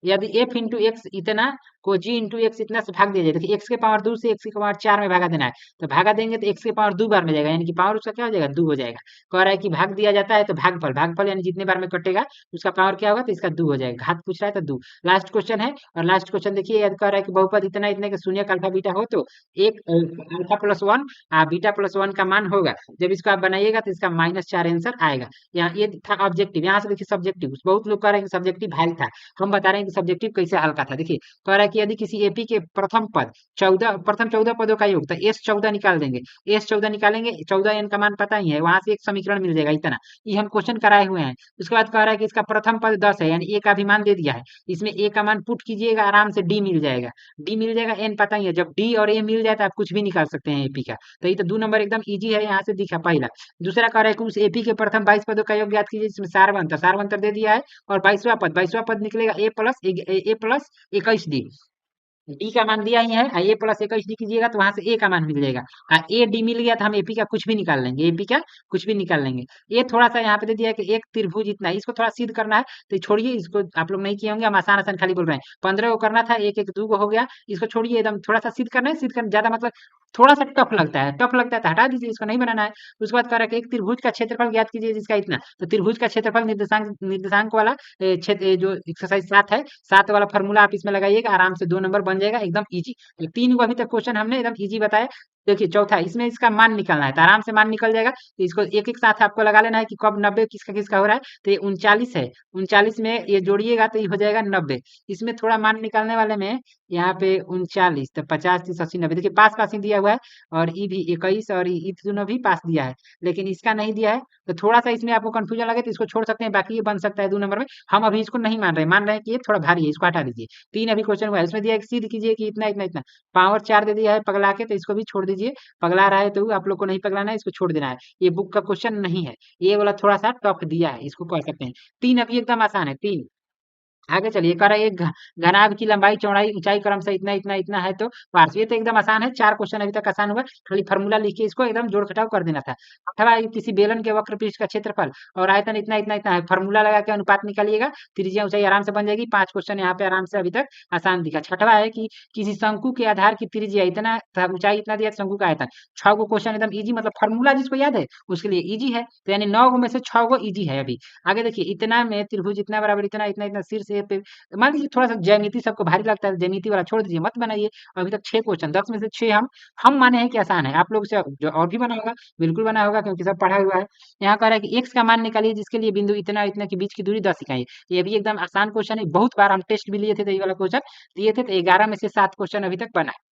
यदि f इंटू एक्स इतना को g इंटू एक्स इतना से भाग दिया जाए, देखिए x के पावर 2 से x के पावर 4 में भागा देना है, तो भागा देंगे तो x के पावर 2 बार में जाएगा, यानी कि पावर उसका क्या हो जाएगा, 2 हो जाएगा। कह रहा है कि भाग दिया जाता है तो भागफल, भागफल यानी जितने बार में कटेगा उसका पावर क्या होगा, तो इसका 2 हो जाएगा। घात पूछ रहा है तो 2। लास्ट क्वेश्चन है, और लास्ट क्वेश्चन देखिए, याद कह रहा है कि बहुपद इतना इतने के शून्य का अल्फा बीटा हो तो एक अल्फा प्लस 1 बीटा प्लस 1 का मान होगा, जब इसको आप बनाइएगा तो इसका -4 आंसर आएगा। यहाँ ये था ऑब्जेक्टिव, यहाँ से देखिए सब्जेक्टिव, बहुत लोग कह रहे हैं कि सब्जेक्टिव भारी था, हम बता रहे हैं कि सब्जेक्टिव कैसे हल्का था। देखिए कह रहा है कि यदि किसी एपी के प्रथम 14 पदों का योग, तो S14 निकाल देंगे, S14 निकालेंगे, 14 n का मान पता ही है, वहां से एक समीकरण मिल जाएगा इतना, ये हम क्वेश्चन कराए हुए हैं। उसके बाद कह रहा है कि इसका प्रथम पद 10 है, यानी ए का भी मान दे दिया है, इसमें ए का मान पुट कीजिएगा, आराम से डी मिल जाएगा, डी मिल जाएगा, एन पता ही है, जब डी और ए मिल जाए तो आप कुछ भी निकाल सकते हैं एपी का, तो ये तो 2 नंबर एकदम इजी है, यहाँ से दिखा पहला। दूसरा कह रहा है कि उस एपी के प्रथम 22 पदों का योग ज्ञात कीजिए, जिसमें सारवंतर दे दिया है, और 22वां पद निकलेगा ए प्लस 21 डी, डी का मान दिया ही है, ए प्लस 21 डी कीजिएगा तो वहां से ए का मान मिल जाएगा, ए डी मिल गया तो हम एपी का कुछ भी निकाल लेंगे, एपी का कुछ भी निकाल लेंगे। ये थोड़ा सा यहाँ पे दे दिया है कि एक त्रिभुज इतना है, इसको थोड़ा सिद्ध करना है, तो छोड़िए, इसको आप लोग नहीं किए होंगे, हम आसान आसान खाली बोल रहे हैं। 15 को करना था, एक एक 2 को हो गया, इसको छोड़िए, एकदम थोड़ा सा सिद्ध करना है, सिद्ध करना ज्यादा मतलब थोड़ा सा टफ लगता है, टफ लगता है तो हटा दीजिए, इसको नहीं बनाना है। उसके बाद कह रहा है कि एक त्रिभुज का क्षेत्रफल ज्ञात कीजिए जिसका इतना, तो त्रिभुज का क्षेत्रफल निर्देशांक निर्देशांक वाला क्षेत्र जो एक्सरसाइज 7 है, 7 वाला फॉर्मूला आप इसमें लगाइएगा, आराम से 2 नंबर बन जाएगा, एकदम इजी। 3 को अभी तक क्वेश्चन हमने एकदम इजी बताया। देखिए चौथा, इसमें इसका मान निकालना है, तो आराम से मान निकल जाएगा, तो इसको एक एक साथ आपको लगा लेना है कि कब 90 किसका किसका हो रहा है, तो ये 39 है, 39 में ये जोड़िएगा तो ये हो जाएगा 90। इसमें थोड़ा मान निकालने वाले में यहाँ पे 39, तो 50, 30, 80, 90, देखिए पास पास ही दिया हुआ है, और ई भी 21 और ई दोनों भी पास दिया है, लेकिन इसका नहीं दिया है, तो थोड़ा सा इसमें आपको कंफ्यूजन लगे तो इसको छोड़ सकते हैं, बाकी ये बन सकता है 2 नंबर में। हम अभी इसको नहीं मान रहे हैं कि ये थोड़ा भारी है, इसको हटा दीजिए। 3 अभी क्वेश्चन हुआ है, उसमें दिया है कि सिद्ध कीजिए कि इतना इतना इतना, पावर 4 दे दिया है पगला के, तो इसको भी छोड़ दीजिए, पगला रहा है तो आप लोग को नहीं पगलाना है, इसको छोड़ देना है, ये बुक का क्वेश्चन नहीं है, ये वाला थोड़ा सा टफ दिया है, इसको कर सकते हैं। 3 अभी एकदम आसान है, 3। आगे चलिए, कह रहा है एक घनाभ की लंबाई चौड़ाई ऊंचाई क्रम से इतना इतना इतना है तो पार्श्व, ये तो एकदम आसान है, 4 क्वेश्चन अभी तक आसान हुआ, खाली फार्मूला लिख के इसको एकदम जोड़ घटाव कर देना था। अथवा किसी बेलन के वक्र पृष्ठ का क्षेत्रफल और आयतन इतना इतना इतना है, फार्मूला लगा के अनुपात निकालिएगा, त्रिज्या ऊंचाई आराम से बन जाएगी। 5 क्वेश्चन यहाँ पे आराम से अभी तक आसान दिखा। छठवा है कि किसी शंकु के आधार की त्रिज्या इतना तथा ऊंचाई इतना दिया, शंकु का आयतन। 6 को क्वेश्चन एकदम इजी, मतलब फार्मूला जिसको याद है उसके लिए इजी है, तो यानी 9 में से 6 को इजी है अभी। आगे देखिए, इतना में त्रिभुज इतना बराबर इतना इतना इतना शीर्ष पे, मान लीजिए थोड़ा सा ज्यामिति सबको भारी लगता है, ज्यामिति वाला छोड़ दीजिए, मत बनाइए। अभी तक 6 क्वेश्चन, 10 में से 6 हम माने हैं कि आसान है, आप लोग से जो और भी बना होगा, बिल्कुल बना होगा, क्योंकि सब पढ़ा हुआ है। यहाँ कह रहा है कि एक्स का मान निकालिए जिसके लिए बिंदु इतना इतना के बीच की दूरी 10 इकाई है। ये भी एकदम आसान क्वेश्चन है, बहुत बार हम टेस्ट भी लिए थे, तो ये वाला क्वेश्चन दिए थे, तो 11 में से 7 क्वेश्चन अभी तक बना है।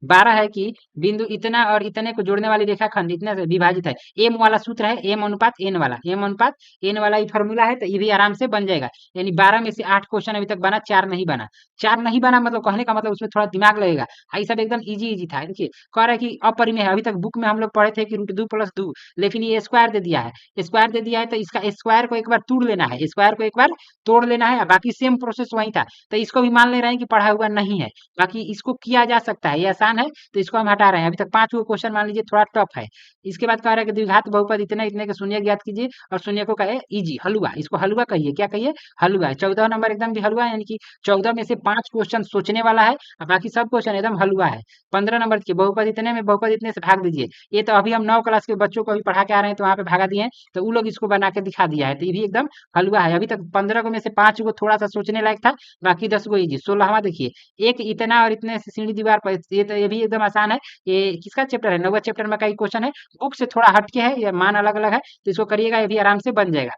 12 है कि बिंदु इतना और इतने को जोड़ने वाली रेखाखंड इतने से विभाजित है। एम वाला सूत्र है, एम अनुपात एन वाला, एम अनुपात एन वाला ये फॉर्मूला है, तो ये भी आराम से बन जाएगा। यानी 12 में से 8 क्वेश्चन अभी तक बना, 4 नहीं बना। 4 नहीं बना मतलब कहने का मतलब उसमें थोड़ा दिमाग लगेगा, ये सब एकदम इजी इजी था। देखिए कह रहा है कि अपरिमेय है, अभी तक बुक में हम लोग पढ़े थे कि √2 + 2, लेकिन ये स्क्वायर दे दिया है, स्क्वायर दे दिया है, तो इसका स्क्वायर को एक बार तोड़ लेना है, स्क्वायर को एक बार तोड़ लेना है, बाकी सेम प्रोसेस वही था, तो इसको भी मान ले रहे हैं कि पढ़ा हुआ नहीं है, बाकी इसको किया जा सकता है, ये आसान आसान है तो इसको हम हटा रहे हैं। अभी तक 5 गो क्वेश्चन मान लीजिए थोड़ा टफ है। इसके बाद कह रहा है कि द्विघात बहुपद इतने इतने के शून्य ज्ञात कीजिए और शून्य को कहे इजी हलवा, इसको हलवा कहिए, क्या कहिए हलवा। 14 नंबर एकदम भी हलवा, यानी कि 14 में से 5 क्वेश्चन सोचने वाला है और बाकी सब क्वेश्चन एकदम हलवा है। 15 नंबर के बहुपद इतने में बहुपद इतने से भाग दीजिए। ये तो अभी हम 9 क्लास के बच्चों को अभी पढ़ा के आ रहे हैं तो वहां पे भागा दिए हैं, तो वो लोग इसको बना के दिखा दिया है, तो ये भी एकदम हलवा है। अभी तक 15 को में से 5 को थोड़ा सा सोचने लायक था, बाकी 10 को इजी। 16वां देखिए, एक इतना और इतने से सीढ़ी दीवार पर, ये तो ये भी एकदम आसान है। ये किसका चैप्टर है, 9वां चैप्टर में का क्वेश्चन है, बुक से थोड़ा हटके है, ये मान अलग अलग है, तो इसको करिएगा, ये भी आराम से बन जाएगा।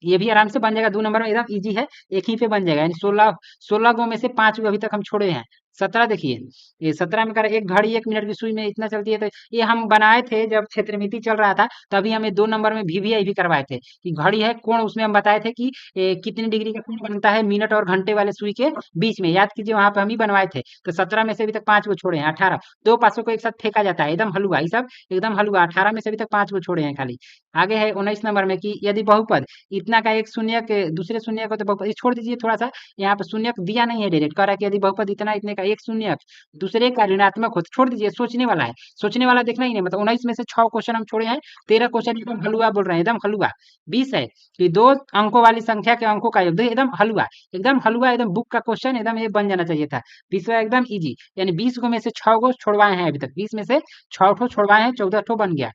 ये भी आराम से बन जाएगा, 2 नंबर में एकदम इजी है, एक ही पे बन जाएगा। यानी 16 गो में से 5 गो अभी तक हम छोड़े हैं। 17 देखिए, ये 17 में कर एक घड़ी 1 मिनट की सुई में इतना चलती है, तो ये हम बनाए थे जब क्षेत्रमिति चल रहा था, तभी हमें 2 नंबर में वीवीआई भी करवाए थे कि घड़ी है कोण, उसमें हम बताए थे कि कितनी डिग्री का कोण बनता है मिनट और घंटे वाले सुई के बीच में, याद कीजिए वहां पे हम ही बनवाए थे। तो 17 में से अभी तक 5 गो छोड़े हैं। 18, 2 500 को एक साथ फेंका जाता है, एकदम हलवा, ये सब एकदम हलवा। 18 में से अभी तक 5 गो छोड़े हैं खाली। आगे है 19 नंबर में कि यदि बहुपद इतना का एक शून्य के दूसरे शून्य को, तो बहुपद ये छोड़ दीजिए थोड़ा सा, यहाँ पे शून्य दिया नहीं है डायरेक्ट, कह रहा है कि यदि बहुपद इतना इतने का एक शून्य दूसरे का ऋणात्मक हो, तो छोड़ दीजिए, सोचने वाला है, सोचने वाला देखना ही नहीं। मतलब 19 में से 6 क्वेश्चन हम छोड़े हैं, 13 क्वेश्चन एकदम हलवा बोल रहे हैं, एकदम हलवा। 20 है कि 2 अंकों वाली संख्या के अंकों का योग, देखिए एकदम हलवा, एकदम हलवा, एकदम बुक का क्वेश्चन, एकदम ये बन जाना चाहिए था। 20वां एकदम इजी, यानी 20 को में से 6 गो छोड़वाए हैं अभी तक, 20 में से 6 ठो छोड़वाए हैं, 14 ठो बन गया।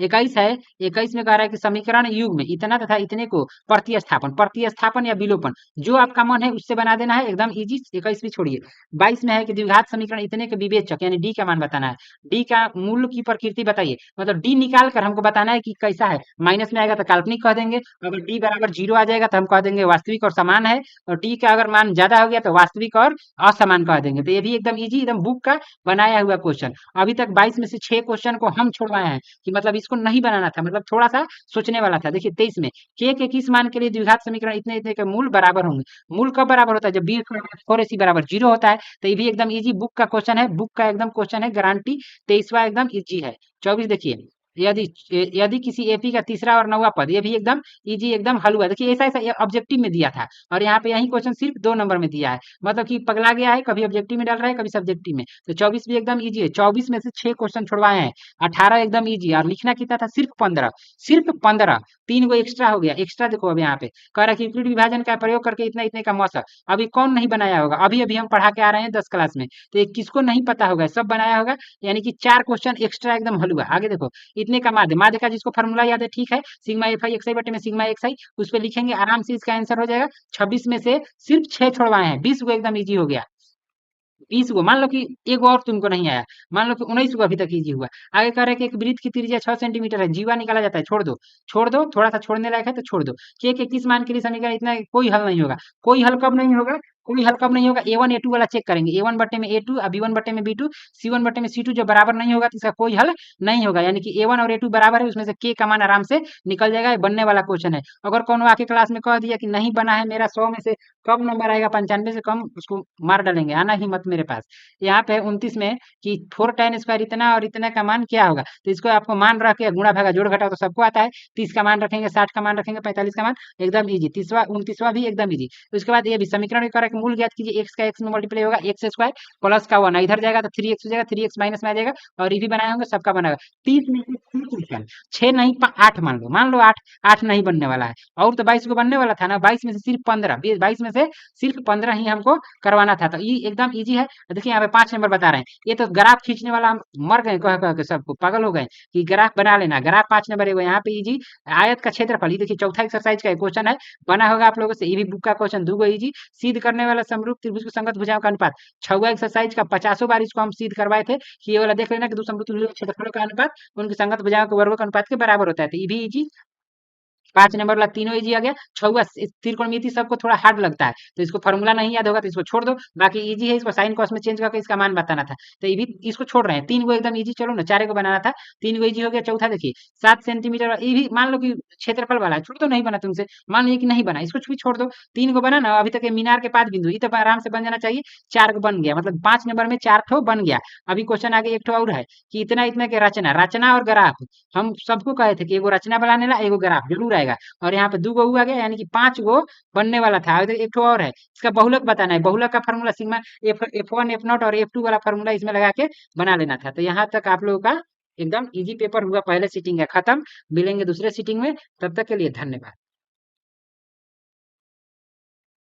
21 है, 21 में कह रहा है कि समीकरण युग में इतना तथा इतने को प्रतिस्थापन या विलोपन, जो आपका मन है उससे बना देना है, एकदम इजी। 21 भी छोड़िए। 22 में है कि द्विघात समीकरण इतने के विवेचक, यानी डी का मान बताना है, डी का मूल की प्रकृति बताइए, मतलब डी निकाल कर हमको बताना है कि कैसा है। माइनस में आएगा तो काल्पनिक कह देंगे, अगर डी बराबर 0 आ जाएगा तो हम कह देंगे वास्तविक और समान है, और डी का अगर मान ज्यादा हो गया तो वास्तविक और असमान कह देंगे। तो ये भी एकदम इजी, एकदम बुक का बनाया हुआ क्वेश्चन। अभी तक 22 में से 6 क्वेश्चन को हम छोड़वाए हैं, कि मतलब इसको नहीं बनाना था, मतलब थोड़ा सा सोचने वाला था। देखिए 23 में के किस मान के लिए द्विघात समीकरण इतने इतने के मूल बराबर होंगे। मूल कब बराबर होता है, जब बी फोर एसी बराबर 0 होता है। तो ये भी एकदम इजी बुक का क्वेश्चन है, बुक का एकदम क्वेश्चन है, गारंटी। 23वां एकदम इजी है। 24 देखिए, यदि यदि किसी एपी का तीसरा और 9वां पद, ये भी एकदम इजी, एकदम हलवा। देखिए ऐसा ऐसा ऑब्जेक्टिव में दिया था, और यहाँ पे यही क्वेश्चन सिर्फ 2 नंबर में दिया है, मतलब कि पगला गया है, कभी ऑब्जेक्टिव में डाल रहा है, कभी सब्जेक्टिव में। तो 24 भी एकदम इजी है। 24 में से 6 क्वेश्चन छुड़वाए हैं, 18 एकदम इजी, और लिखना कितना था, सिर्फ 15, सिर्फ 15, 3 गो एक्स्ट्रा हो गया। एक्स्ट्रा देखो अब यहाँ पे कह रहा है कि यूक्लिड विभाजन का प्रयोग करके इतना इतने का मौसक, अभी कौन नहीं बनाया होगा, अभी अभी हम पढ़ा के आ रहे हैं 10 क्लास में, तो ये किसको नहीं पता होगा, सब बनाया होगा। यानी कि 4 क्वेश्चन एक्स्ट्रा एकदम हलवा। आगे देखो, इतने का माध्य का जिसको फार्मूला याद है, ठीक है, सिग्मा एफ आई एक्स आई बटे में सिग्मा एक्स आई, उस पर लिखेंगे, आराम से इसका आंसर हो जाएगा। 26 में से सिर्फ 6 छोड़वाए हैं, 20 को एकदम इजी हो गया। 20 गो, मान लो कि एक और तुमको नहीं आया, मान लो कि 19 को अभी तक इजी हुआ। आगे कह रहे हैं कि एक वृत्त की त्रिज्या 6 सेंटीमीटर है, जीवा निकाला जाता है, छोड़ दो, छोड़ दो, थोड़ा सा छोड़ने लायक है तो छोड़ दो। के किस मान के लिए समीकरण इतना कोई हल नहीं होगा, कोई हल कब नहीं होगा, कोई हल कब नहीं होगा, A1 A2 वाला चेक करेंगे, A1 बटे में A2 और B1 बटे में B2, C1 बटे में C2 जो बराबर नहीं होगा तो इसका कोई हल नहीं होगा। यानी कि A1 और A2 बराबर है, उसमें से के का मान आराम से निकल जाएगा, ये बनने वाला क्वेश्चन है। अगर कौन आके क्लास में कह दिया कि नहीं बना है मेरा, 100 में से कम नंबर आएगा, 95 से कम, उसको मार डालेंगे, आना ही मत मेरे पास। यहाँ पे 29 में कि 4 tan स्क्वायर इतना और इतना का मान क्या होगा, तो इसको आपको मान रख के गुणा भागा जोड़ घटाओ तो सबको आता है। 30 का मान रखेंगे, 60 का मान रखेंगे, 45 का मान, एकदम इजी। 29वां भी एकदम इजी। उसके बाद ये भी समीकरण का मूल ज्ञात कीजिए, एक्स का एक्स में मल्टीप्लाई होगा, एक्स स्क्वायर प्लस का 1 इधर जाएगा तो 3x हो जाएगा, 3x माइनस में आ जाएगा, और ये भी बनाए होंगे, सबका बनेगा। 30 में से 6 नहीं 8 मान लो 8, 8 नहीं बनने वाला है, और तो 22 को बनने वाला था ना, 22 में से सिर्फ 15, 22 में से सिर्फ 15 ही हमको करवाना था, तो ये एकदम इजी है। देखिए यहाँ पे 5 नंबर बता रहे हैं, ये तो ग्राफ खींचने वाला हम मर गए, कह कह के सबको पागल हो गए कि ग्राफ बना लेना। ग्राफ 5 नंबर है, यहाँ पे इजी। आयत का क्षेत्रफल, ये देखिए चौथा एक्सरसाइज का क्वेश्चन है, बना होगा आप लोगों से, ये भी बुक का क्वेश्चन, 2 इजी। सिद्ध करने वाला समरूप त्रिभुज की संगत भुजाओं का अनुपात, 6वां एक्सरसाइज का 50 बार इसको हम सिद्ध करवाए थे, कि ये वाला देख लेना कि दो समरूप त्रिभुज के क्षेत्रफलों का अनुपात उनकी संगत भुजाओं के वर्गों के अनुपात के बराबर होता है, तो ये भी इजी। 5 नंबर वाला तीनों इजी आ गया। 6वां त्रिकोणमिति सबको थोड़ा हार्ड लगता है, तो इसको फार्मूला नहीं याद होगा तो इसको छोड़ दो, बाकी इजी है, इसको साइन कॉस में चेंज करके इसका मान बताना था, तो ये भी इसको छोड़ रहे हैं। 3 को एकदम इजी, चलो ना 4 को बनाना था, 3 को इजी हो गया। चौथा देखिए 7 सेंटीमीटर, ये भी मान लो कि क्षेत्रफल वाला है, छोड़ दो, नहीं बना तुमसे, मान लीजिए कि नहीं बना, इसको भी छोड़ दो। 3 को बना ना, अभी तक ये मीनार के 5 बिंदु, ये तो आराम से बन जाना चाहिए। 4 को बन गया, मतलब 5 नंबर में 4 ठो बन गया। अभी क्वेश्चन आगे एक ठो और है कि इतना इतना के रचना, रचना और ग्राफ, हम सबको कहे थे कि एगो रचना बनाने ला, एगो ग्राफ जरूर आएगा और यहाँ पे 2 गो हुआ गया, यानी कि 5 गो बनने वाला था। और एक ठो और है, इसका बहुलक बताना है। बहुलक का फार्मूला सिग्मा F1 F0 और F2 वाला फार्मूला इसमें लगा के बना लेना था। तो यहाँ तक आप लोगों का एकदम इजी पेपर हुआ, पहले सीटिंग है खत्म। मिलेंगे दूसरे सीटिंग में, तब तक के लिए धन्यवाद।